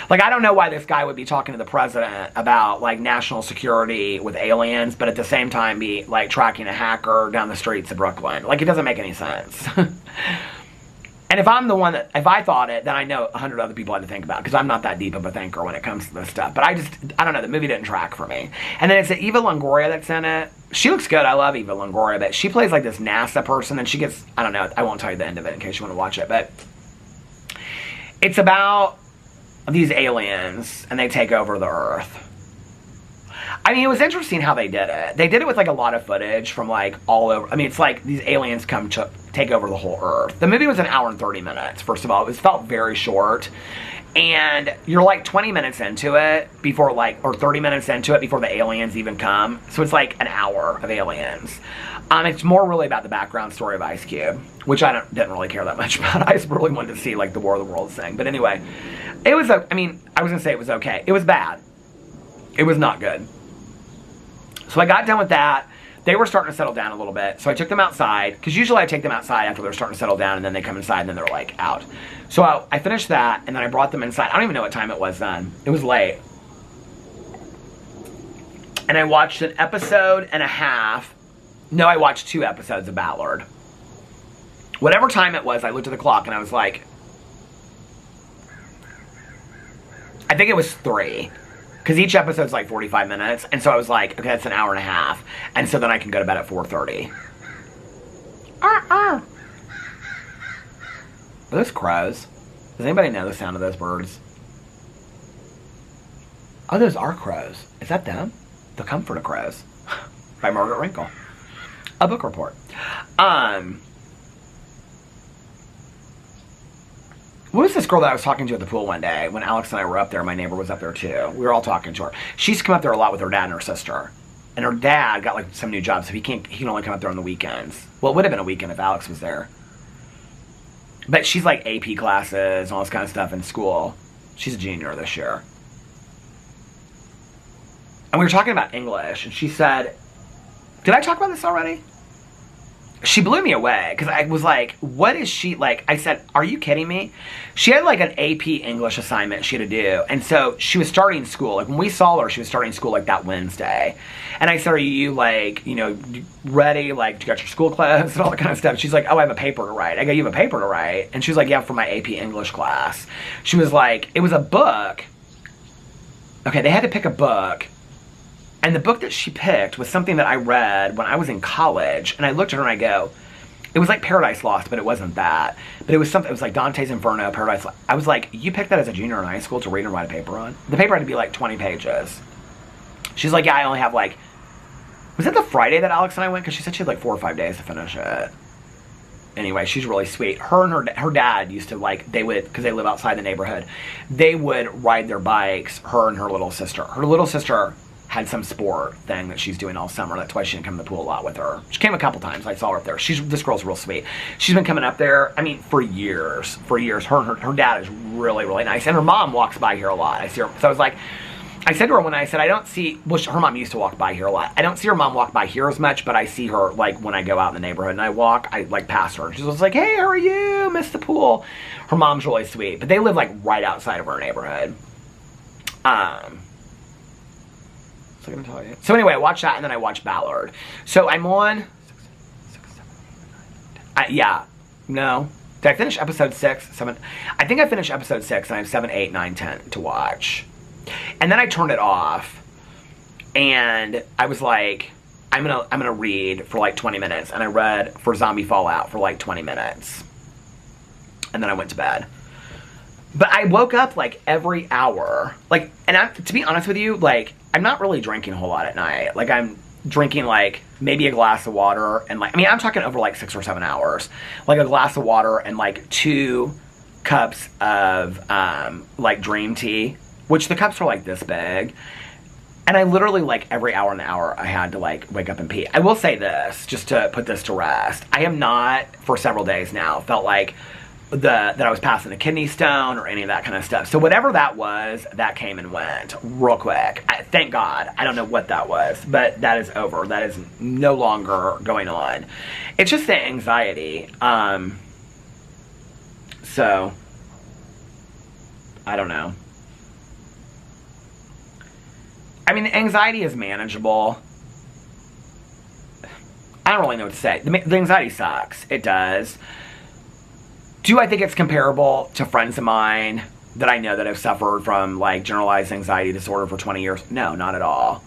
Like, I don't know why this guy would be talking to the president about, like, national security with aliens, but at the same time be, like, tracking a hacker down the streets of Brooklyn. Like, it doesn't make any sense. And if I'm the one that, if I thought it, then I know 100 other people had to think about it, because I'm not that deep of a thinker when it comes to this stuff. But I don't know, the movie didn't track for me. And then it's Eva Longoria that's in it. She looks good. I love Eva Longoria, but she plays like this NASA person, and she gets, I don't know, I won't tell you the end of it in case you want to watch it, but it's about these aliens, and they take over the Earth. I mean, it was interesting how they did it. They did it with like a lot of footage from like all over. I mean, it's like these aliens come to take over the whole Earth. The movie was an hour and 30 minutes, first of all. It felt very short. And you're like 20 minutes into it before like, or 30 minutes into it before the aliens even come. So it's like an hour of aliens. It's more really about the background story of Ice Cube, which I didn't really care that much about. I just really wanted to see like the War of the Worlds thing. But anyway, it was, I mean, I was going to say it was okay. It was bad. It was not good. So I got done with that. They were starting to settle down a little bit. So I took them outside, because usually I take them outside after they're starting to settle down, and then they come inside, and then they're like out. So I finished that, and then I brought them inside. I don't even know what time it was then. It was late. And I watched an episode and a half. No, I watched 2 episodes of Ballard. Whatever time it was, I looked at the clock, and I was like, I think it was 3. Because each episode's like 45 minutes. And so I was like, okay, that's an hour and a half. And so then I can go to bed at 4:30. Are those crows? Does anybody know the sound of those birds? Oh, those are crows. Is that them? The Comfort of Crows. By Margaret Wrinkle. A book report. What was this girl that I was talking to at the pool one day when Alex and I were up there? My neighbor was up there too. We were all talking to her. She's come up there a lot with her dad and her sister. And her dad got like some new job, so he can only come up there on the weekends. Well, it would have been a weekend if Alex was there. But she's like AP classes and all this kind of stuff in school. She's a junior this year. And we were talking about English, and she said, did I talk about this already? She blew me away, because I was like, what is she, like, I said, are you kidding me? She had like an AP English assignment she had to do, and so she was starting school. Like, when we saw her, she was starting school like that Wednesday. And I said, are you like, you know, ready, like, to get your school clothes and all that kind of stuff? She's like, oh, I have a paper to write. I go, you have a paper to write? And she was like, yeah, for my AP English class. She was like, it was a book. Okay, they had to pick a book. And the book that she picked was something that I read when I was in college. And I looked at her and I go, it was like Paradise Lost, but it wasn't that. But it was something, it was like Dante's Inferno, Paradise Lost. I was like, you picked that as a junior in high school to read and write a paper on? The paper had to be like 20 pages. She's like, yeah, I only have like, was it the Friday that Alex and I went? Because she said she had like 4 or 5 days to finish it. Anyway, she's really sweet. Her and her dad used to, like, they would, because they live outside the neighborhood, they would ride their bikes, her and her little sister. Her little sister had some sport thing that she's doing all summer. That's why she didn't come to the pool a lot with her. She came a couple times. I saw her up there. This girl's real sweet. She's been coming up there, I mean, for years. For years. Her dad is really, really nice. And her mom walks by here a lot. I see her. So I was like, I said to her when I said, I don't see, well, her mom used to walk by here a lot. I don't see her mom walk by here as much, but I see her, like, when I go out in the neighborhood and I walk, I, like, pass her. She's just like, hey, how are you? Miss the pool. Her mom's really sweet. But they live, like, right outside of our neighborhood. So, I'm gonna tell you. So anyway, I watched that, and then I watched Ballard. So I'm on, yeah, no. Did I finish episode 6, 7? I think I finished episode 6, and I have 7, 8, 9, 10 to watch. And then I turned it off, and I was like, I'm gonna read for like 20 minutes, and I read for Zombie Fallout for like 20 minutes, and then I went to bed. But I woke up like every hour, like, and to be honest with you, like, I'm not really drinking a whole lot at night. Like, I'm drinking like maybe a glass of water, and like, I mean, I'm talking over like 6 or 7 hours, like a glass of water and like 2 cups of like dream tea, which the cups are like this big. And I literally, like, every hour and hour I had to, like, wake up and pee. I will say this, just to put this to rest. I have not, for several days now, felt like that I was passing a kidney stone or any of that kind of stuff. So whatever that was, that came and went real quick. Thank God. I don't know what that was, but that is over. That is no longer going on. It's just the anxiety. So, I don't know. I mean, the anxiety is manageable. I don't really know what to say. The anxiety sucks. It does. Do I think it's comparable to friends of mine that I know that have suffered from like generalized anxiety disorder for 20 years? No, not at all.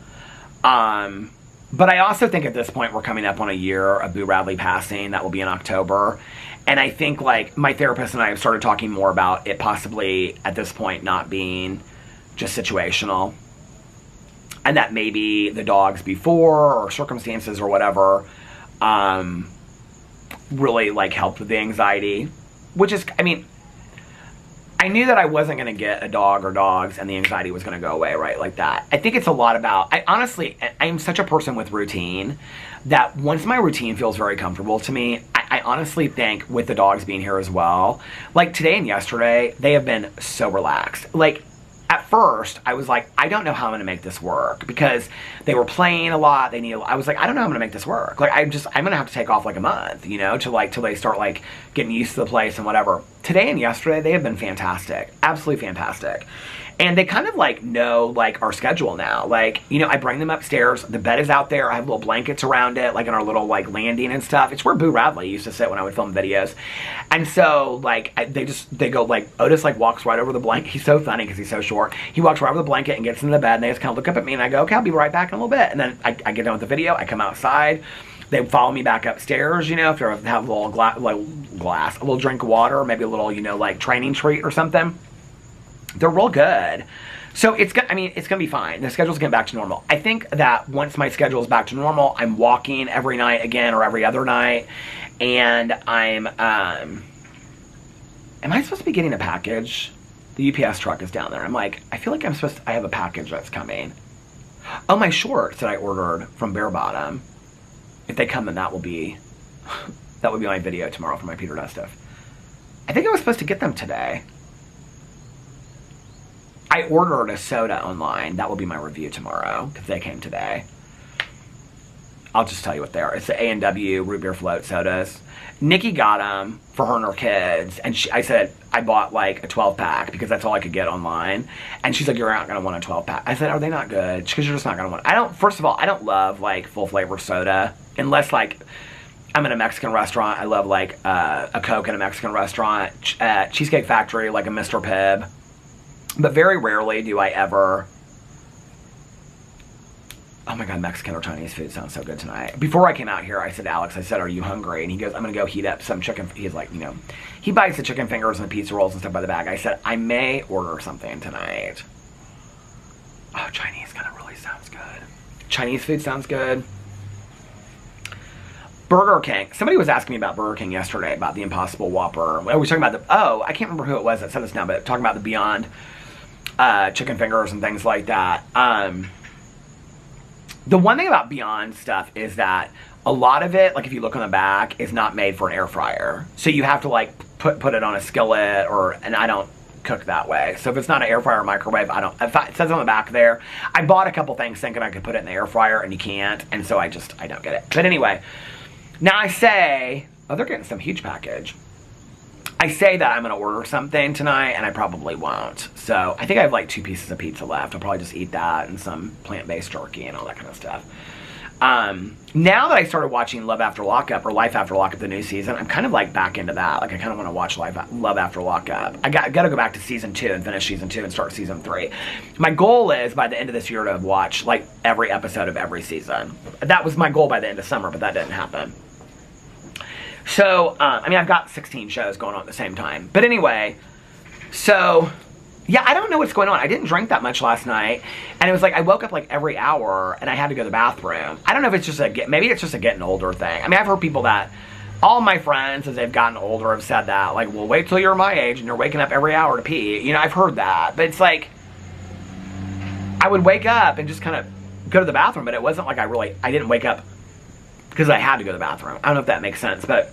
But I also think at this point we're coming up on a year of Boo Radley passing. That will be in October. And I think like my therapist and I have started talking more about it possibly at this point not being just situational. And that maybe the dogs before or circumstances or whatever really like helped with the anxiety. Which is, I mean, I knew that I wasn't going to get a dog or dogs and the anxiety was going to go away, right? Like that. I think it's a lot about, I'm such a person with routine that once my routine feels very comfortable to me, I honestly think with the dogs being here as well, like today and yesterday, they have been so relaxed. Like at first, I was like, I don't know how I'm going to make this work because they were playing a lot. I was like, I don't know how I'm going to make this work. Like I'm going to have to take off like a month, you know, till they start like getting used to the place and whatever. Today and yesterday, they have been fantastic. Absolutely fantastic. And they kind of like know like our schedule now. Like, you know, I bring them upstairs. The bed is out there. I have little blankets around it, like in our little like landing and stuff. It's where Boo Radley used to sit when I would film videos. And so like they go like Otis like walks right over the blanket. He's so funny because he's so short. He walks right over the blanket and gets into the bed and they just kind of look up at me and I go, okay, I'll be right back in a little bit. And then I get done with the video. I come outside. They follow me back upstairs, you know, if they have a little glass, a little drink of water, maybe a little, you know, like training treat or something. They're real good. So it's going to be fine. The schedule's getting back to normal. I think that once my schedule is back to normal, I'm walking every night again or every other night. And am I supposed to be getting a package? The UPS truck is down there. I'm like, I feel like I have a package that's coming. Oh, my shorts that I ordered from Bare Bottom. If they come, then that will be my video tomorrow for my Peter Dust stuff. I think I was supposed to get them today. I ordered a soda online. That will be my review tomorrow because they came today. I'll just tell you what they are. It's the A&W root beer float sodas. Nikki got them for her and her kids. And I said, I bought like a 12-pack because that's all I could get online. And she's like, you're not going to want a 12-pack. I said, are they not good? Because you're just not going to want. First of all, I don't love like full flavor soda unless like I'm in a Mexican restaurant. I love like a Coke in a Mexican restaurant. Cheesecake Factory, like a Mr. Pibb. But very rarely do I ever... Oh my God, Mexican or Chinese food sounds so good tonight. Before I came out here, I said, Alex, are you hungry? And he goes, I'm going to go heat up some chicken. He's like, you know, he buys the chicken fingers and the pizza rolls and stuff by the bag. I said, I may order something tonight. Oh, Chinese kind of really sounds good. Chinese food sounds good. Burger King. Somebody was asking me about Burger King yesterday, about the Impossible Whopper. We were talking about I can't remember who it was that said this now, but talking about the Beyond chicken fingers and things like that. The one thing about Beyond stuff is that a lot of it, like if you look on the back, is not made for an air fryer. So you have to like put it on a skillet and I don't cook that way. So if it's not an air fryer or microwave, it says on the back there. I bought a couple things thinking I could put it in the air fryer and you can't. And so I don't get it. But anyway, now I say, they're getting some huge package. I say that I'm going to order something tonight, and I probably won't. So I think I have like 2 pieces of pizza left. I'll probably just eat that and some plant-based jerky and all that kind of stuff. Now that I started watching Love After Lockup or Life After Lockup, the new season, I'm kind of like back into that. Like I kind of want to watch Love After Lockup. I got to go back to season 2 and finish season 2 and start season 3. My goal is by the end of this year to watch like every episode of every season. That was my goal by the end of summer, but that didn't happen. So, I've got 16 shows going on at the same time. But anyway, so, yeah, I don't know what's going on. I didn't drink that much last night. And it was like, I woke up like every hour and I had to go to the bathroom. I don't know if it's just maybe it's just a getting older thing. I've heard people that, all my friends as they've gotten older have said that. Like, well, wait till you're my age and you're waking up every hour to pee. You know, I've heard that. But it's like, I would wake up and just kind of go to the bathroom. But it wasn't like I didn't wake up because I had to go to the bathroom. I don't know if that makes sense, but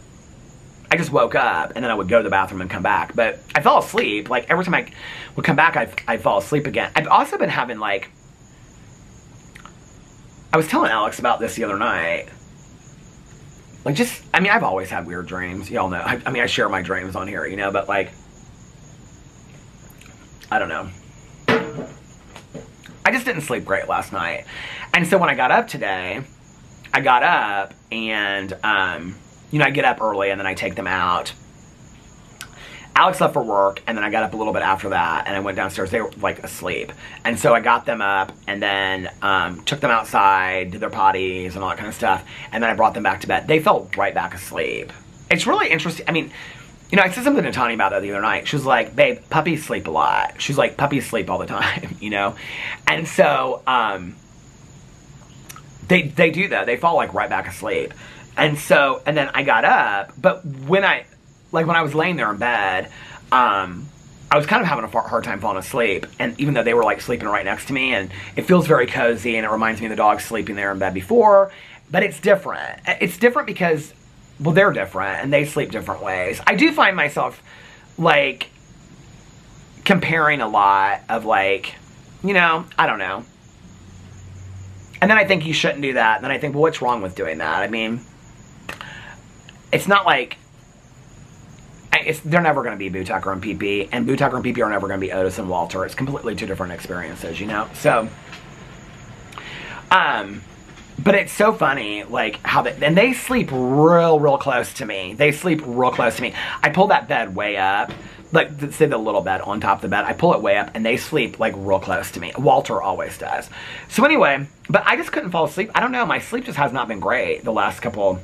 I just woke up and then I would go to the bathroom and come back. But I fell asleep. Like every time I would come back, I'd fall asleep again. I've also been having like, I was telling Alex about this the other night. Like I've always had weird dreams. Y'all know. I share my dreams on here, you know, but like, I don't know. I just didn't sleep great last night. And so when I got up today, I got up and, I get up early and then I take them out. Alex left for work, and then I got up a little bit after that, and I went downstairs. They were like asleep, and so I got them up, and then took them outside, did their potties and all that kind of stuff, and then I brought them back to bed. They fell right back asleep. It's really interesting. I mean, you know, I said something to Tani about that the other night. She was like, babe, puppies sleep a lot. She's like, puppies sleep all the time, you know? And so, they do that. They fall like right back asleep. And so, and then I got up, but when I was laying there in bed, I was kind of having a hard time falling asleep. And even though they were like sleeping right next to me, and it feels very cozy, and it reminds me of the dogs sleeping there in bed before, but it's different. It's different because, well, they're different, and they sleep different ways. I do find myself, like, comparing a lot of, like, you know, I don't know. And then I think you shouldn't do that. And then I think, well, what's wrong with doing that? I mean, it's not like, they're never going to be Boo Tucker and Pee-Pee, and Boo Tucker and Pee-Pee are never going to be Otis and Walter. It's completely two different experiences, you know? So, but it's so funny, like, how and they sleep real close to me. They sleep real close to me. I pull that bed way up, like, say the little bed on top of the bed. I pull it way up, and they sleep, like, real close to me. Walter always does. So anyway, but I just couldn't fall asleep. I don't know. My sleep just has not been great the last couple.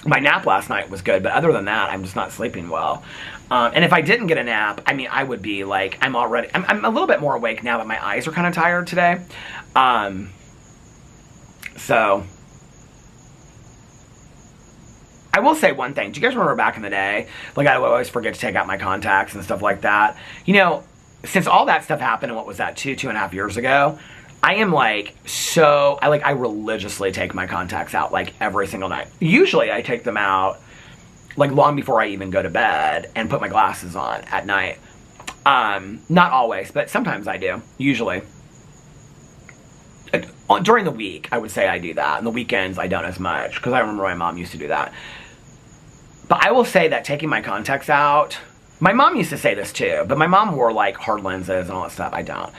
My nap last night was good, but other than that, I'm just not sleeping well. And if I didn't get a nap, I mean, I would be, like, I'm a little bit more awake now that my eyes are kind of tired today. So, I will say one thing. Do you guys remember back in the day, like, I would always forget to take out my contacts and stuff like that? You know, since all that stuff happened, and what was that, 2.5 years ago, I am, like, I religiously take my contacts out, like, every single night. Usually, I take them out, like, long before I even go to bed and put my glasses on at night. Not always, but sometimes I do, usually. During the week, I would say I do that. On the weekends, I don't as much, because I remember my mom used to do that. But I will say that taking my contacts out, my mom used to say this too, but my mom wore, like, hard lenses and all that stuff. I don't.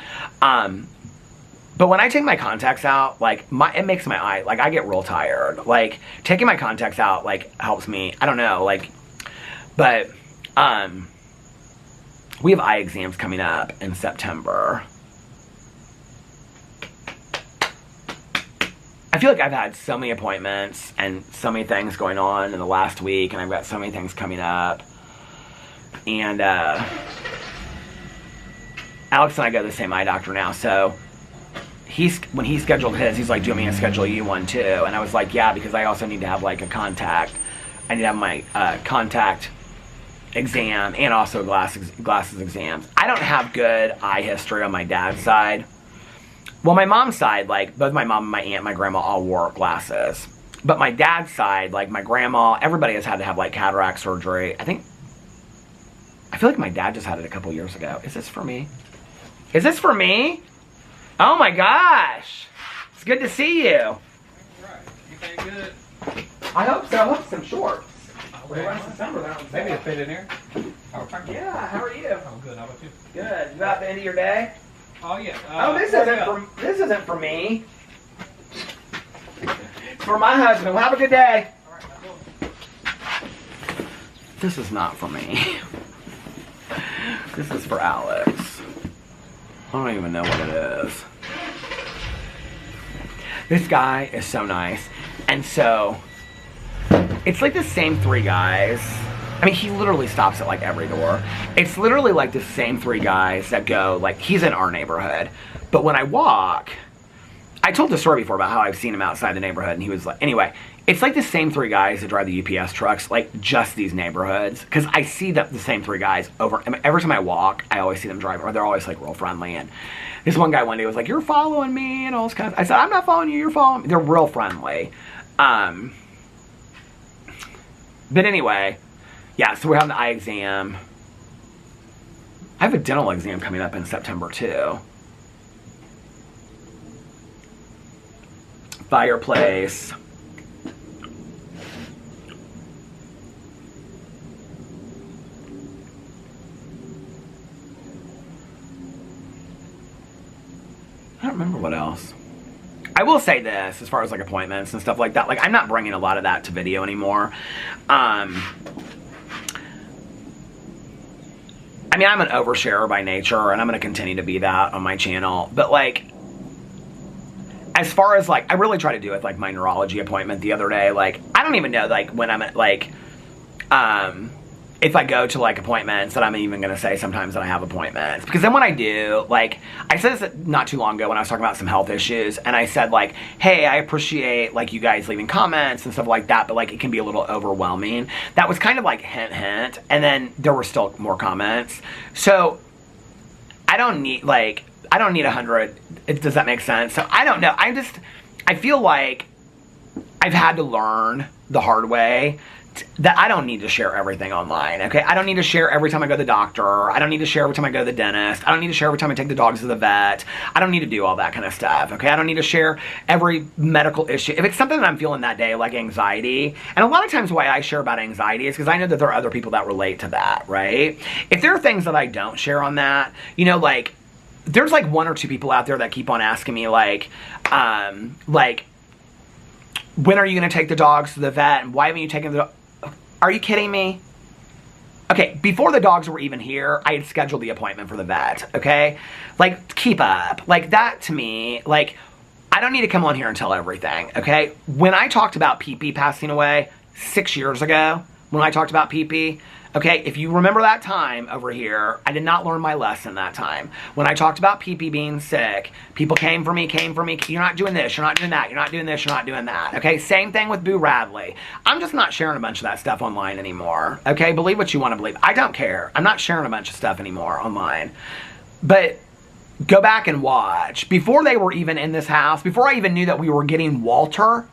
But when I take my contacts out, like, it makes my eye, like, I get real tired. Like, taking my contacts out, like, helps me. I don't know, like, but, we have eye exams coming up in September. I feel like I've had so many appointments and so many things going on in the last week, and I've got so many things coming up. And, Alex and I go to the same eye doctor now, so when he scheduled his, he's like, do you want me to schedule you one too? And I was like, yeah, because I also need to have, like, a contact. I need to have my contact exam and also glasses exams. I don't have good eye history on my dad's side. Well, my mom's side, like, both my mom and my aunt and my grandma all wore glasses. But my dad's side, like, my grandma, everybody has had to have, like, cataract surgery. I feel like my dad just had it a couple years ago. Is this for me? Is this for me? Oh my gosh. It's good to see you. Right. You think good? I hope so. I hope some shorts. Maybe to fit in here. Yeah, how are you? I'm good. How about you? Good. You about the end of your day? Oh yeah. This isn't for me. It's for my husband. Well, have a good day. This is not for me. This is for Alex. I don't even know what it is. This guy is so nice. And so, it's like the same three guys. I mean, he literally stops at, like, every door. It's literally, like, the same three guys that go, like, he's in our neighborhood. But when I walk, I told the story before about how I've seen him outside the neighborhood, and he was like, anyway, it's like the same three guys that drive the UPS trucks, like, just these neighborhoods. Because I see the same three guys every time I walk, I always see them drive, or they're always, like, real friendly. And this one guy one day was like, you're following me, and all this kind of, I said, I'm not following you, you're following me. They're real friendly. But anyway, yeah, so we're having the eye exam. I have a dental exam coming up in September, too. Fireplace. I don't remember what else. I will say this, as far as, like, appointments and stuff like that, like, I'm not bringing a lot of that to video anymore. I mean, I'm an oversharer by nature, and I'm going to continue to be that on my channel. But, like, as far as, like, I really try to do it, like, my neurology appointment the other day. Like, I don't even know, like, when I'm at, like, if I go to, like, appointments, that I'm even going to say sometimes that I have appointments. Because then when I do, like, I said this not too long ago when I was talking about some health issues, and I said, like, hey, I appreciate, like, you guys leaving comments and stuff like that, but, like, it can be a little overwhelming. That was kind of, like, hint, hint, and then there were still more comments. So, I don't need 100. Does that make sense? So, I don't know. I feel like I've had to learn the hard way that I don't need to share everything online, okay? I don't need to share every time I go to the doctor. I don't need to share every time I go to the dentist. I don't need to share every time I take the dogs to the vet. I don't need to do all that kind of stuff, okay? I don't need to share every medical issue. If it's something that I'm feeling that day, like anxiety, and a lot of times why I share about anxiety is because I know that there are other people that relate to that, right? If there are things that I don't share on that, you know, like, there's like 1 or 2 people out there that keep on asking me, like, when are you going to take the dogs to the vet, and why haven't you taken the... Are you kidding me? Okay, before the dogs were even here, I had scheduled the appointment for the vet, okay? Like, keep up. Like, that to me, like, I don't need to come on here and tell everything, okay? When I talked about Pee-Pee passing away 6 years ago, when I talked about Pee-Pee, okay, if you remember that time over here, I did not learn my lesson that time. When I talked about Pee-Pee being sick, people came for me, you're not doing this, you're not doing that, you're not doing this, you're not doing that, okay? Same thing with Boo Radley. I'm just not sharing a bunch of that stuff online anymore, okay? Believe what you want to believe. I don't care. I'm not sharing a bunch of stuff anymore online. But go back and watch. Before they were even in this house, before I even knew that we were getting Walter,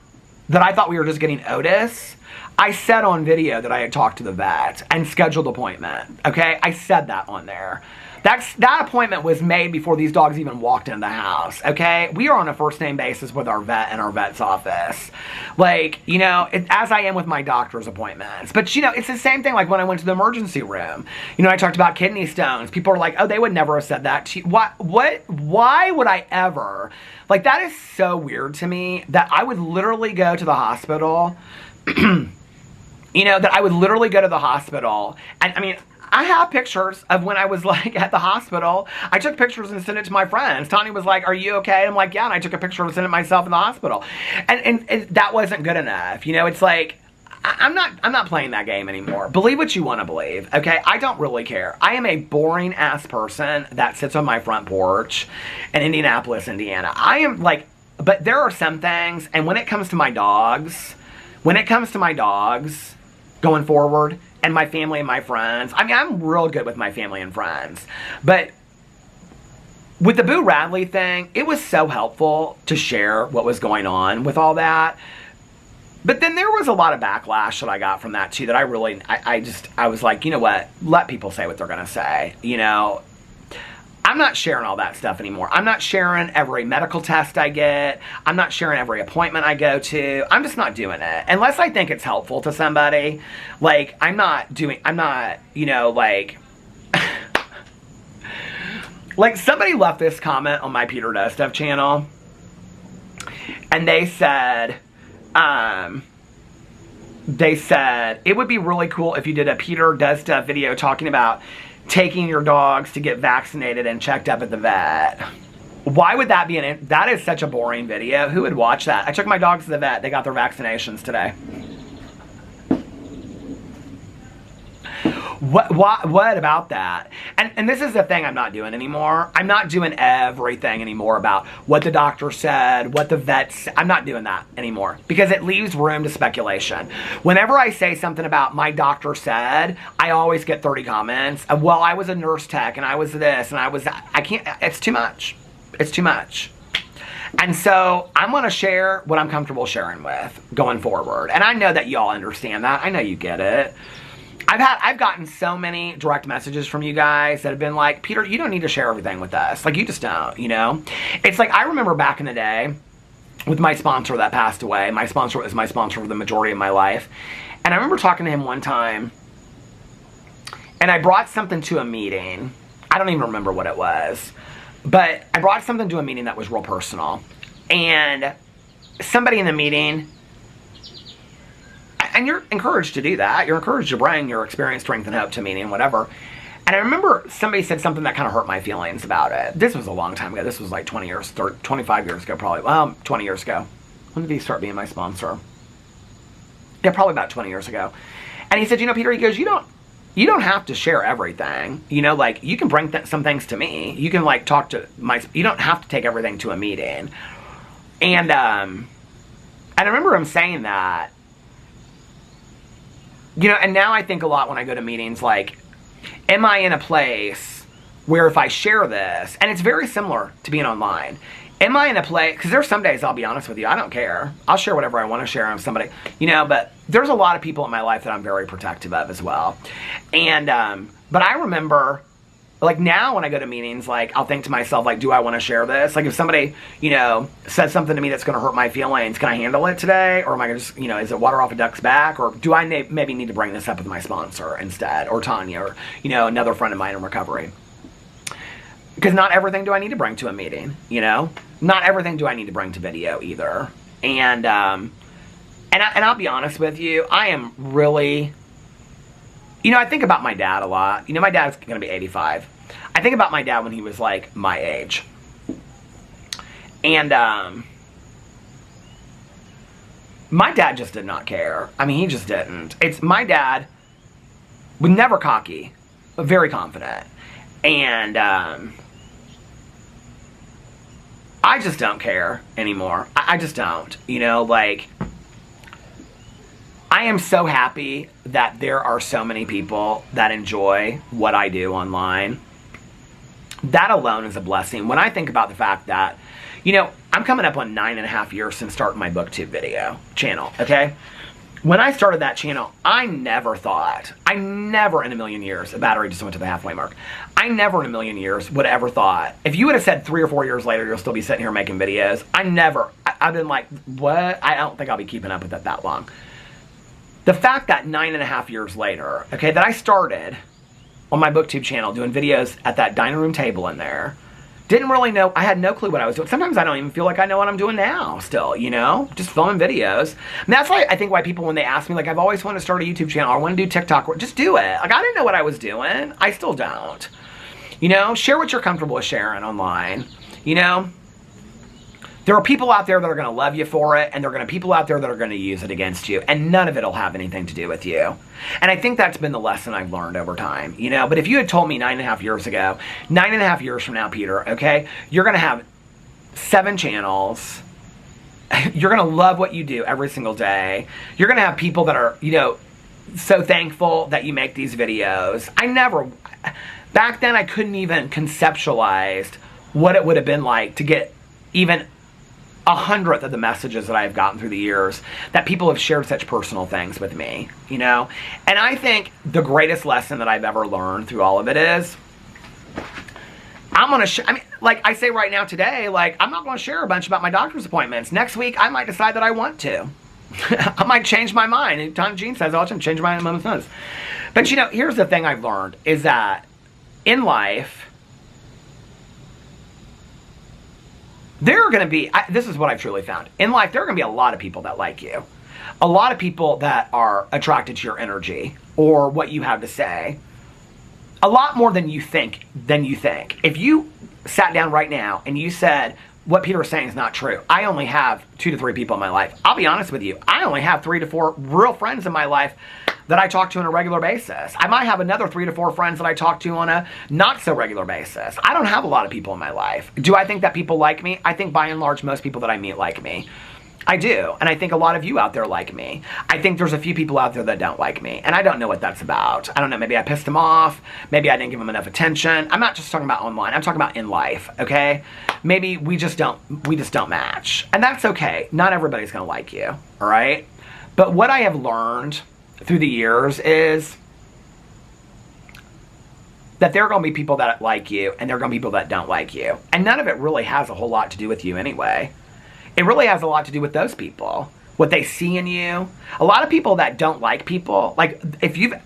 that I thought we were just getting Otis, I said on video that I had talked to the vet and scheduled an appointment, okay? I said that on there. That appointment was made before these dogs even walked into the house, okay? We are on a first-name basis with our vet in our vet's office. Like, you know, as I am with my doctor's appointments. But, you know, it's the same thing like when I went to the emergency room. You know, I talked about kidney stones. People are like, oh, they would never have said that to you. Why would I ever? Like, that is so weird to me that I would literally go to the hospital... You know, that I would literally go to the hospital, and I mean, I have pictures of when I was like at the hospital. I took pictures and sent it to my friends. Tony was like, are you okay? I'm like, yeah, and I took a picture and sent it myself in the hospital. And that wasn't good enough. You know, it's like, I'm not playing that game anymore. Believe what you want to believe, okay? I don't really care. I am a boring ass person that sits on my front porch in Indianapolis, Indiana. I am like, but there are some things, and when it comes to my dogs, going forward, and my family and my friends. I mean, I'm real good with my family and friends. But with the Boo Radley thing, it was so helpful to share what was going on with all that. But then there was a lot of backlash that I got from that too, that I was like, you know what? Let people say what they're going to say, you know? I'm not sharing all that stuff anymore. I'm not sharing every medical test I get. I'm not sharing every appointment I go to. I'm just not doing it. Unless I think it's helpful to somebody. Like, I'm not, you know, like... like, somebody left this comment on my Peter Does Stuff channel. And they said, it would be really cool if you did a Peter Does Stuff video talking about taking your dogs to get vaccinated and checked up at the vet. Why would that be that is such a boring video. Who would watch that? I took my dogs to the vet. They got their vaccinations today. What about that? And this is the thing I'm not doing anymore. I'm not doing everything anymore about what the doctor said, what the vet said. I'm not doing that anymore because it leaves room to speculation. Whenever I say something about my doctor said, I always get 30 comments of, well, I was a nurse tech and I was this and I was that. I can't, it's too much. It's too much. And so I'm going to share what I'm comfortable sharing with going forward. And I know that y'all understand that. I know you get it. I've gotten so many direct messages from you guys that have been like, Peter, you don't need to share everything with us. Like, you just don't, you know? It's like, I remember back in the day with my sponsor that passed away. My sponsor was my sponsor for the majority of my life. And I remember talking to him one time, and I brought something to a meeting. I don't even remember what it was. But I brought something to a meeting that was real personal. And somebody in the meeting... And you're encouraged to do that. You're encouraged to bring your experience, strength, and hope to a meeting, whatever. And I remember somebody said something that kind of hurt my feelings about it. This was a long time ago. This was like 20 years, 25 years ago probably. Well, 20 years ago. When did he start being my sponsor? Yeah, probably about 20 years ago. And he said, you know, Peter, he goes, you don't have to share everything. You know, like, you can bring some things to me. You can, like, talk to you don't have to take everything to a meeting. And I remember him saying that. You know, and now I think a lot when I go to meetings, like, am I in a place where if I share this, and it's very similar to being online, am I in a place, because there's some days, I'll be honest with you, I don't care. I'll share whatever I want to share on somebody, you know, but there's a lot of people in my life that I'm very protective of as well. And, but I remember, like, now when I go to meetings, like, I'll think to myself, like, do I want to share this? Like, if somebody, you know, says something to me that's going to hurt my feelings, can I handle it today? Or am I going to just, you know, is it water off a duck's back? Or do I maybe need to bring this up with my sponsor instead? Or Tanya, or, you know, another friend of mine in recovery? Because not everything do I need to bring to a meeting, you know? Not everything do I need to bring to video either. And I'll be honest with you, I am really, you know, I think about my dad a lot. You know, my dad's going to be 85. I think about my dad when he was, like, my age. And, my dad just did not care. I mean, he just didn't. My dad was never cocky, but very confident. And, I just don't care anymore. I just don't. You know, like, I am so happy that there are so many people that enjoy what I do online. That alone is a blessing. When I think about the fact that, you know, I'm coming up on 9.5 years since starting my BookTube video channel, okay? When I started that channel, I never in a million years, the battery just went to the halfway mark. I never in a million years would have ever thought, if you would have said 3 or 4 years later, you'll still be sitting here making videos, I've been like, what? I don't think I'll be keeping up with it that long. The fact that 9.5 years later, okay, that I started on my BookTube channel doing videos at that dining room table in there, didn't really know, I had no clue what I was doing. Sometimes I don't even feel like I know what I'm doing now still, you know? Just filming videos. And that's why I think why people, when they ask me, like, I've always wanted to start a YouTube channel, or I want to do TikTok, just do it. Like, I didn't know what I was doing. I still don't. You know? Share what you're comfortable with sharing online. You know? There are people out there that are going to love you for it, and there are going to be people out there that are going to use it against you, and none of it will have anything to do with you. And I think that's been the lesson I've learned over time, you know? But if you had told me 9.5 years ago, 9.5 years from now, Peter, okay, you're going to have 7 channels, you're going to love what you do every single day, you're going to have people that are, you know, so thankful that you make these videos. Back then I couldn't even conceptualize what it would have been like to get even 100th of the messages that I've gotten through the years that people have shared such personal things with me, you know? And I think the greatest lesson that I've ever learned through all of it is, I'm going to I mean, like I say right now today, like, I'm not going to share a bunch about my doctor's appointments. Next week, I might decide that I want to. I might change my mind. And Tom Jean says, I'll change my mind in a moment's notice. But, you know, here's the thing I've learned is that in life, there are going to be, this is what I've truly found. In life, there are going to be a lot of people that like you. A lot of people that are attracted to your energy or what you have to say. A lot more than you think. If you sat down right now and you said, what Peter was saying is not true. I only have 2 to 3 people in my life. I'll be honest with you. I only have 3 to 4 real friends in my life that I talk to on a regular basis. I might have another 3 to 4 friends that I talk to on a not so regular basis. I don't have a lot of people in my life. Do I think that people like me? I think by and large most people that I meet like me. I do. And I think a lot of you out there like me. I think there's a few people out there that don't like me. And I don't know what that's about. I don't know. Maybe I pissed them off. Maybe I didn't give them enough attention. I'm not just talking about online. I'm talking about in life, okay? Maybe we just don't match. And that's okay. Not everybody's going to like you, all right? But what I have learned through the years is that there are going to be people that like you and there are going to be people that don't like you. And none of it really has a whole lot to do with you anyway. It really has a lot to do with those people, what they see in you. A lot of people that don't like people, like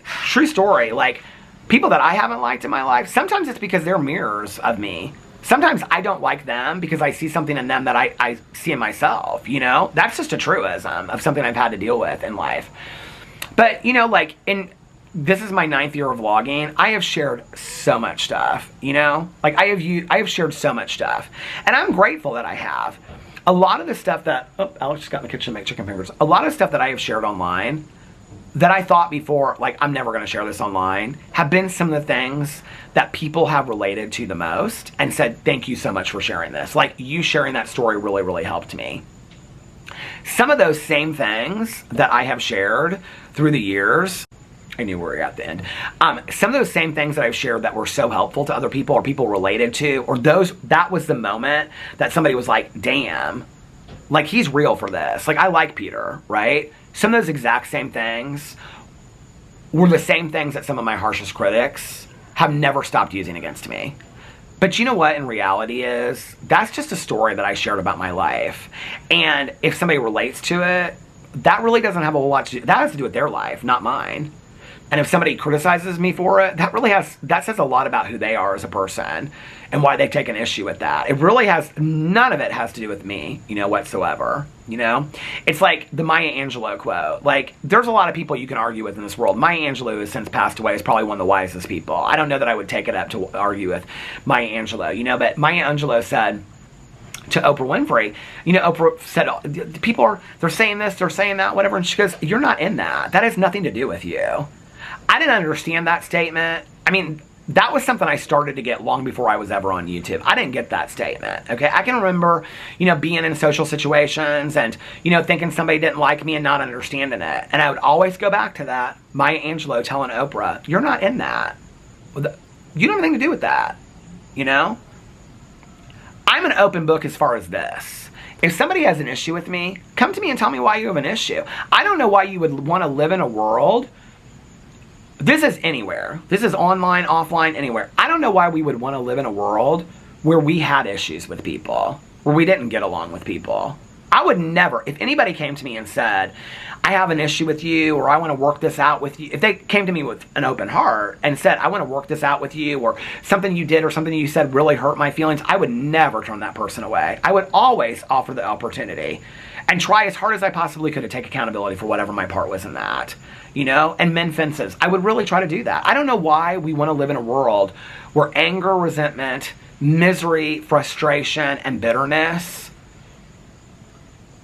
true story, like people that I haven't liked in my life, sometimes it's because they're mirrors of me. Sometimes I don't like them because I see something in them that I see in myself, you know? That's just a truism of something I've had to deal with in life. But, you know, like this is my 9th year of vlogging. I have shared so much stuff, you know? Like, I have shared so much stuff. And I'm grateful that I have. A lot of the stuff that, oh, Alex just got in the kitchen to make chicken fingers. A lot of stuff that I have shared online that I thought before, like, I'm never going to share this online, have been some of the things that people have related to the most and said, thank you so much for sharing this. Like, you sharing that story really, really helped me. Some of those same things that I have shared through the years, I knew we were at the end. Some of those same things that I've shared that were so helpful to other people or people related to, or that was the moment that somebody was like, damn, like, he's real for this. Like, I like Peter, right? Some of those exact same things were the same things that some of my harshest critics have never stopped using against me. But you know what in reality is? That's just a story that I shared about my life. And if somebody relates to it, that really doesn't have a whole lot to do. That has to do with their life, not mine. And if somebody criticizes me for it, that says a lot about who they are as a person and why they take an issue with that. It really has, none of it has to do with me, you know, whatsoever, you know? It's like the Maya Angelou quote. Like, there's a lot of people you can argue with in this world. Maya Angelou has since passed away, is probably one of the wisest people. I don't know that I would take it up to argue with Maya Angelou, you know, but Maya Angelou said to Oprah Winfrey, you know, Oprah said, people they're saying this, they're saying that, whatever, and she goes, you're not in that. That has nothing to do with you. I didn't understand that statement. I mean, that was something I started to get long before I was ever on YouTube. I didn't get that statement, okay? I can remember, you know, being in social situations and, you know, thinking somebody didn't like me and not understanding it. And I would always go back to that. Maya Angelou telling Oprah, you're not in that. You don't have anything to do with that, you know? I'm an open book as far as this. If somebody has an issue with me, come to me and tell me why you have an issue. I don't know why you would want to live in a world. This is anywhere. This is online, offline, anywhere. I don't know why we would want to live in a world where we had issues with people, where we didn't get along with people. I would never, if anybody came to me and said, I have an issue with you, or I want to work this out with you, if they came to me with an open heart and said, I want to work this out with you, or something you did or something you said really hurt my feelings, I would never turn that person away. I would always offer the opportunity and try as hard as I possibly could to take accountability for whatever my part was in that, you know, and mend fences. I would really try to do that. I don't know why we want to live in a world where anger, resentment, misery, frustration, and bitterness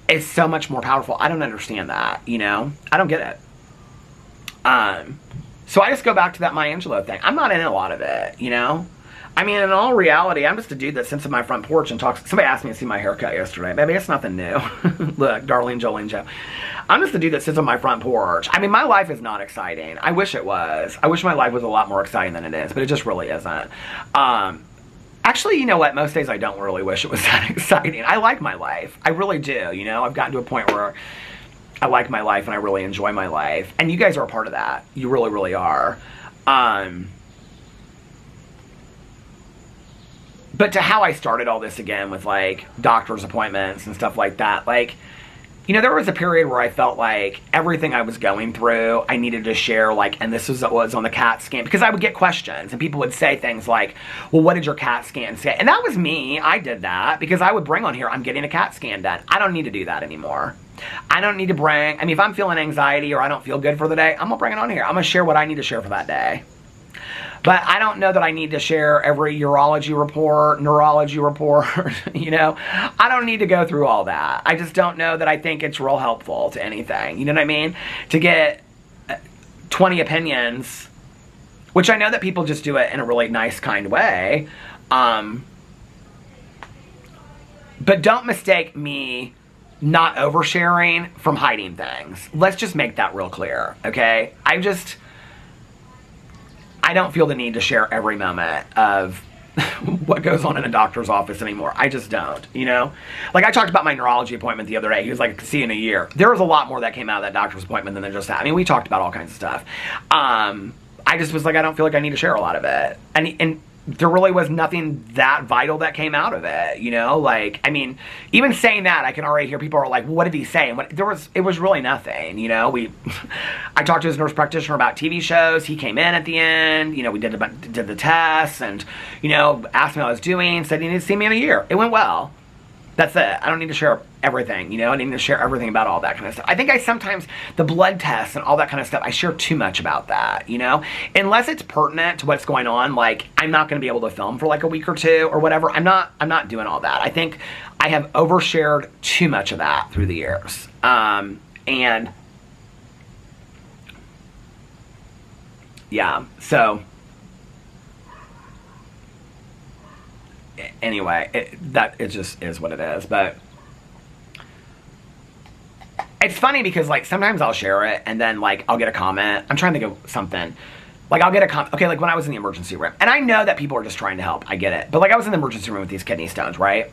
is so much more powerful. I don't understand that, you know? I don't get it. So I just go back to that Maya Angelou thing. I'm not in a lot of it, you know? I mean, in all reality, I'm just a dude that sits in my front porch and talks. Somebody asked me to see my haircut yesterday. Baby, it's nothing new. Look, Darlene, Jolene, Joe. I'm just a dude that sits on my front porch. I mean, my life is not exciting. I wish it was. I wish my life was a lot more exciting than it is, but it just really isn't. Actually, you know what? Most days I don't really wish it was that exciting. I like my life. I really do, you know? I've gotten to a point where I like my life and I really enjoy my life. And you guys are a part of that. You really, really are. But to how I started all this again with, like, doctor's appointments and stuff like that, like, you know, there was a period where I felt like everything I was going through, I needed to share, like, and this was what was on the CAT scan, because I would get questions, and people would say things like, well, what did your CAT scan say? And that was me. I did that, because I would bring on here, I'm getting a CAT scan done. I don't need to do that anymore. I don't need to bring, I mean, if I'm feeling anxiety or I don't feel good for the day, I'm going to bring it on here. I'm going to share what I need to share for that day. But I don't know that I need to share every urology report, neurology report, you know. I don't need to go through all that. I just don't know that I think it's real helpful to anything. You know what I mean? To get 20 opinions, which I know that people just do it in a really nice, kind way. But don't mistake me not oversharing from hiding things. Let's just make that real clear, okay? I don't feel the need to share every moment of what goes on in a doctor's office anymore. I just don't, you know? Like, I talked about my neurology appointment the other day. He was like, see you in a year. There was a lot more that came out of that doctor's appointment than just that. I mean, we talked about all kinds of stuff. I just was like, I don't feel like I need to share a lot of it. And there really was nothing that vital that came out of it, you know? Like, I mean, even saying that, I can already hear people are like, well, what did he say? And it was really nothing, you know? I talked to his nurse practitioner about TV shows. He came in at the end, you know, we did the tests and, you know, asked me how I was doing, said he needed to see me in a year. It went well. That's it. I don't need to share everything, you know? I need to share everything about all that kind of stuff. I think I sometimes, the blood tests and all that kind of stuff, I share too much about that, you know? Unless it's pertinent to what's going on, like, I'm not going to be able to film for like a week or two or whatever. I'm not doing all that. I think I have overshared too much of that through the years. And yeah, so anyway, it just is what it is. But it's funny because like sometimes I'll share it and then like I'll get a comment. I'm trying to think of something. Like I'll get a comment. Okay, like when I was in the emergency room, and I know that people are just trying to help. I get it. But like I was in the emergency room with these kidney stones, right?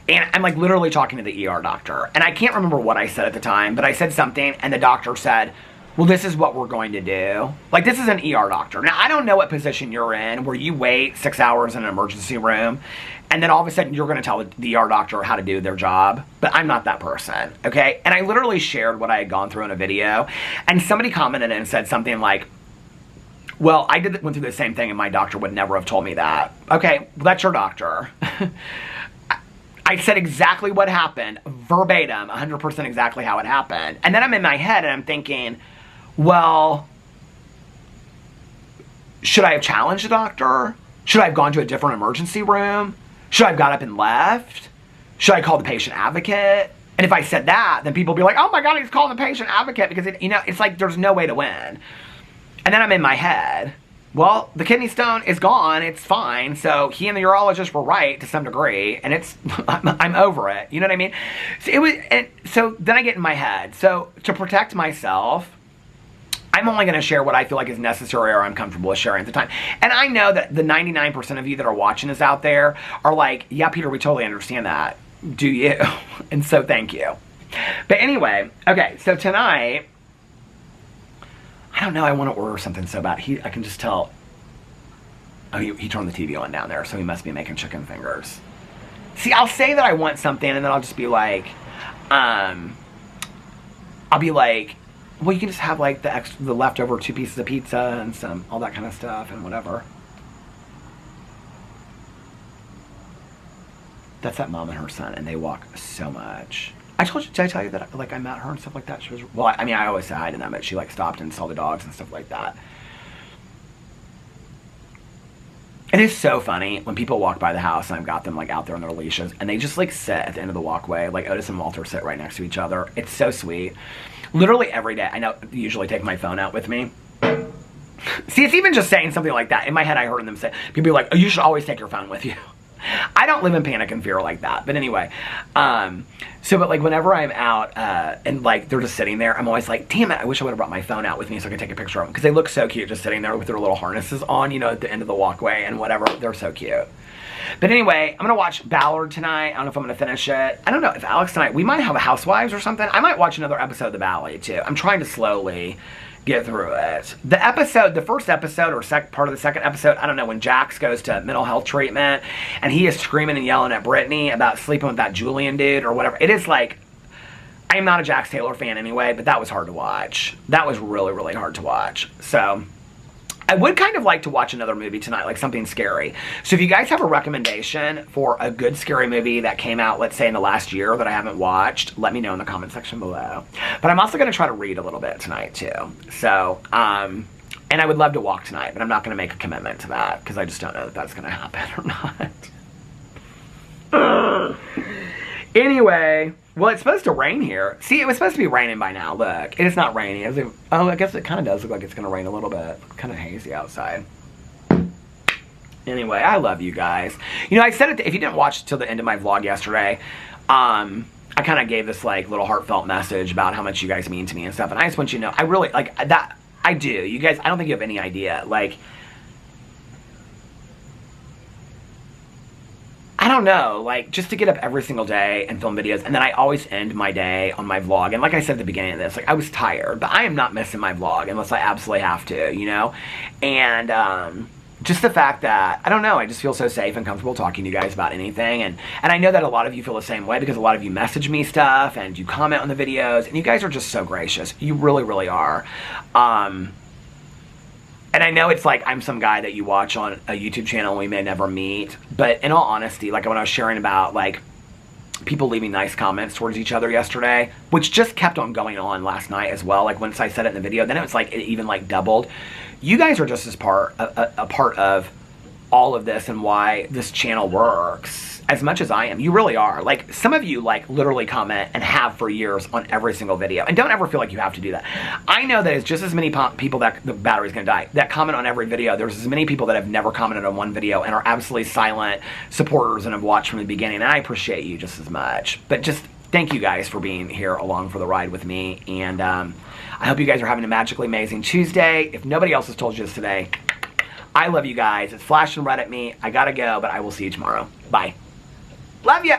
And I'm like literally talking to the ER doctor, and I can't remember what I said at the time, but I said something, and the doctor said, well, this is what we're going to do. Like, this is an ER doctor. Now, I don't know what position you're in, where you wait 6 hours in an emergency room, and then all of a sudden you're going to tell the ER doctor how to do their job. But I'm not that person, okay? And I literally shared what I had gone through in a video, and somebody commented and said something like, well, I went through the same thing, and my doctor would never have told me that. Okay, well, that's your doctor. I said exactly what happened, verbatim, 100% exactly how it happened. And then I'm in my head, and I'm thinking, well, should I have challenged the doctor? Should I have gone to a different emergency room? Should I have got up and left? Should I call the patient advocate? And if I said that, then people will be like, oh my God, he's calling the patient advocate, because it's like there's no way to win. And then I'm in my head, well, the kidney stone is gone, it's fine, so he and the urologist were right to some degree, and I'm over it, you know what I mean? So then I get in my head, so to protect myself, I'm only going to share what I feel like is necessary or I'm comfortable with sharing at the time. And I know that the 99% of you that are watching this out there are like, yeah, Peter, we totally understand that. Do you? And so thank you. But anyway, okay, so tonight, I don't know, I want to order something so bad. I can just tell. Oh, he turned the TV on down there, so he must be making chicken fingers. See, I'll say that I want something, and then I'll just be like, I'll be like, well, you can just have like the leftover 2 pieces of pizza and all that kind of stuff and whatever. That's that mom and her son, and they walk so much. Did I tell you that like I met her and stuff like that? She was, well, I mean, I always say hi to them, but she like stopped and saw the dogs and stuff like that. It is so funny when people walk by the house and I've got them like out there on their leashes and they just like sit at the end of the walkway, like Otis and Walter sit right next to each other. It's so sweet. Literally every day, I usually take my phone out with me. See, it's even just saying something like that. In my head, I heard them say, people be like, oh, you should always take your phone with you. I don't live in panic and fear like that. But anyway, but like whenever I'm out and like they're just sitting there, I'm always like, damn it, I wish I would have brought my phone out with me so I could take a picture of them. Because they look so cute just sitting there with their little harnesses on, you know, at the end of the walkway and whatever. They're so cute. But anyway, I'm going to watch Ballard tonight. I don't know if I'm going to finish it. I don't know if Alex tonight, we might have a Housewives or something. I might watch another episode of The Valley too. I'm trying to slowly get through it. The first episode or part of the second episode, I don't know, when Jax goes to mental health treatment and he is screaming and yelling at Brittany about sleeping with that Julian dude or whatever. It is like, I am not a Jax Taylor fan anyway, but that was hard to watch. That was really, really hard to watch. So I would kind of like to watch another movie tonight, like something scary. So if you guys have a recommendation for a good scary movie that came out, let's say in the last year that I haven't watched, let me know in the comment section below. But I'm also going to try to read a little bit tonight too. So, and I would love to walk tonight, but I'm not going to make a commitment to that because I just don't know if that's going to happen or not. Anyway, well, it's supposed to rain here. See, it was supposed to be raining by now. Look, it is not raining. Oh, I guess it kind of does look like it's going to rain a little bit. Kind of hazy outside. Anyway, I love you guys. You know, I said it, if you didn't watch till the end of my vlog yesterday, I kind of gave this, like, little heartfelt message about how much you guys mean to me and stuff. And I just want you to know, I really, like, that, I do. You guys, I don't think you have any idea. Like, I don't know, like, just to get up every single day and film videos, and then I always end my day on my vlog, and like I said at the beginning of this, like, I was tired, but I am not missing my vlog unless I absolutely have to, you know, and, just the fact that, I don't know, I just feel so safe and comfortable talking to you guys about anything, and I know that a lot of you feel the same way, because a lot of you message me stuff, and you comment on the videos, and you guys are just so gracious, you really, really are, and I know it's like I'm some guy that you watch on a YouTube channel and we may never meet, but in all honesty, like when I was sharing about like people leaving nice comments towards each other yesterday, which just kept on going on last night as well. Like once I said it in the video, then it was like it even like doubled. You guys are just as a part of all of this and why this channel works as much as I am. You really are. Like some of you like literally comment and have for years on every single video, and don't ever feel like you have to do that. I know that it's just as many people that the battery's gonna die that comment on every video. There's as many people that have never commented on one video and are absolutely silent supporters and have watched from the beginning, and I appreciate you just as much. But just thank you guys for being here along for the ride with me, and I hope you guys are having a magically amazing Tuesday. If nobody else has told you this today, I love you guys. It's flashing right at me. I gotta go, but I will see you tomorrow. Bye. Love ya!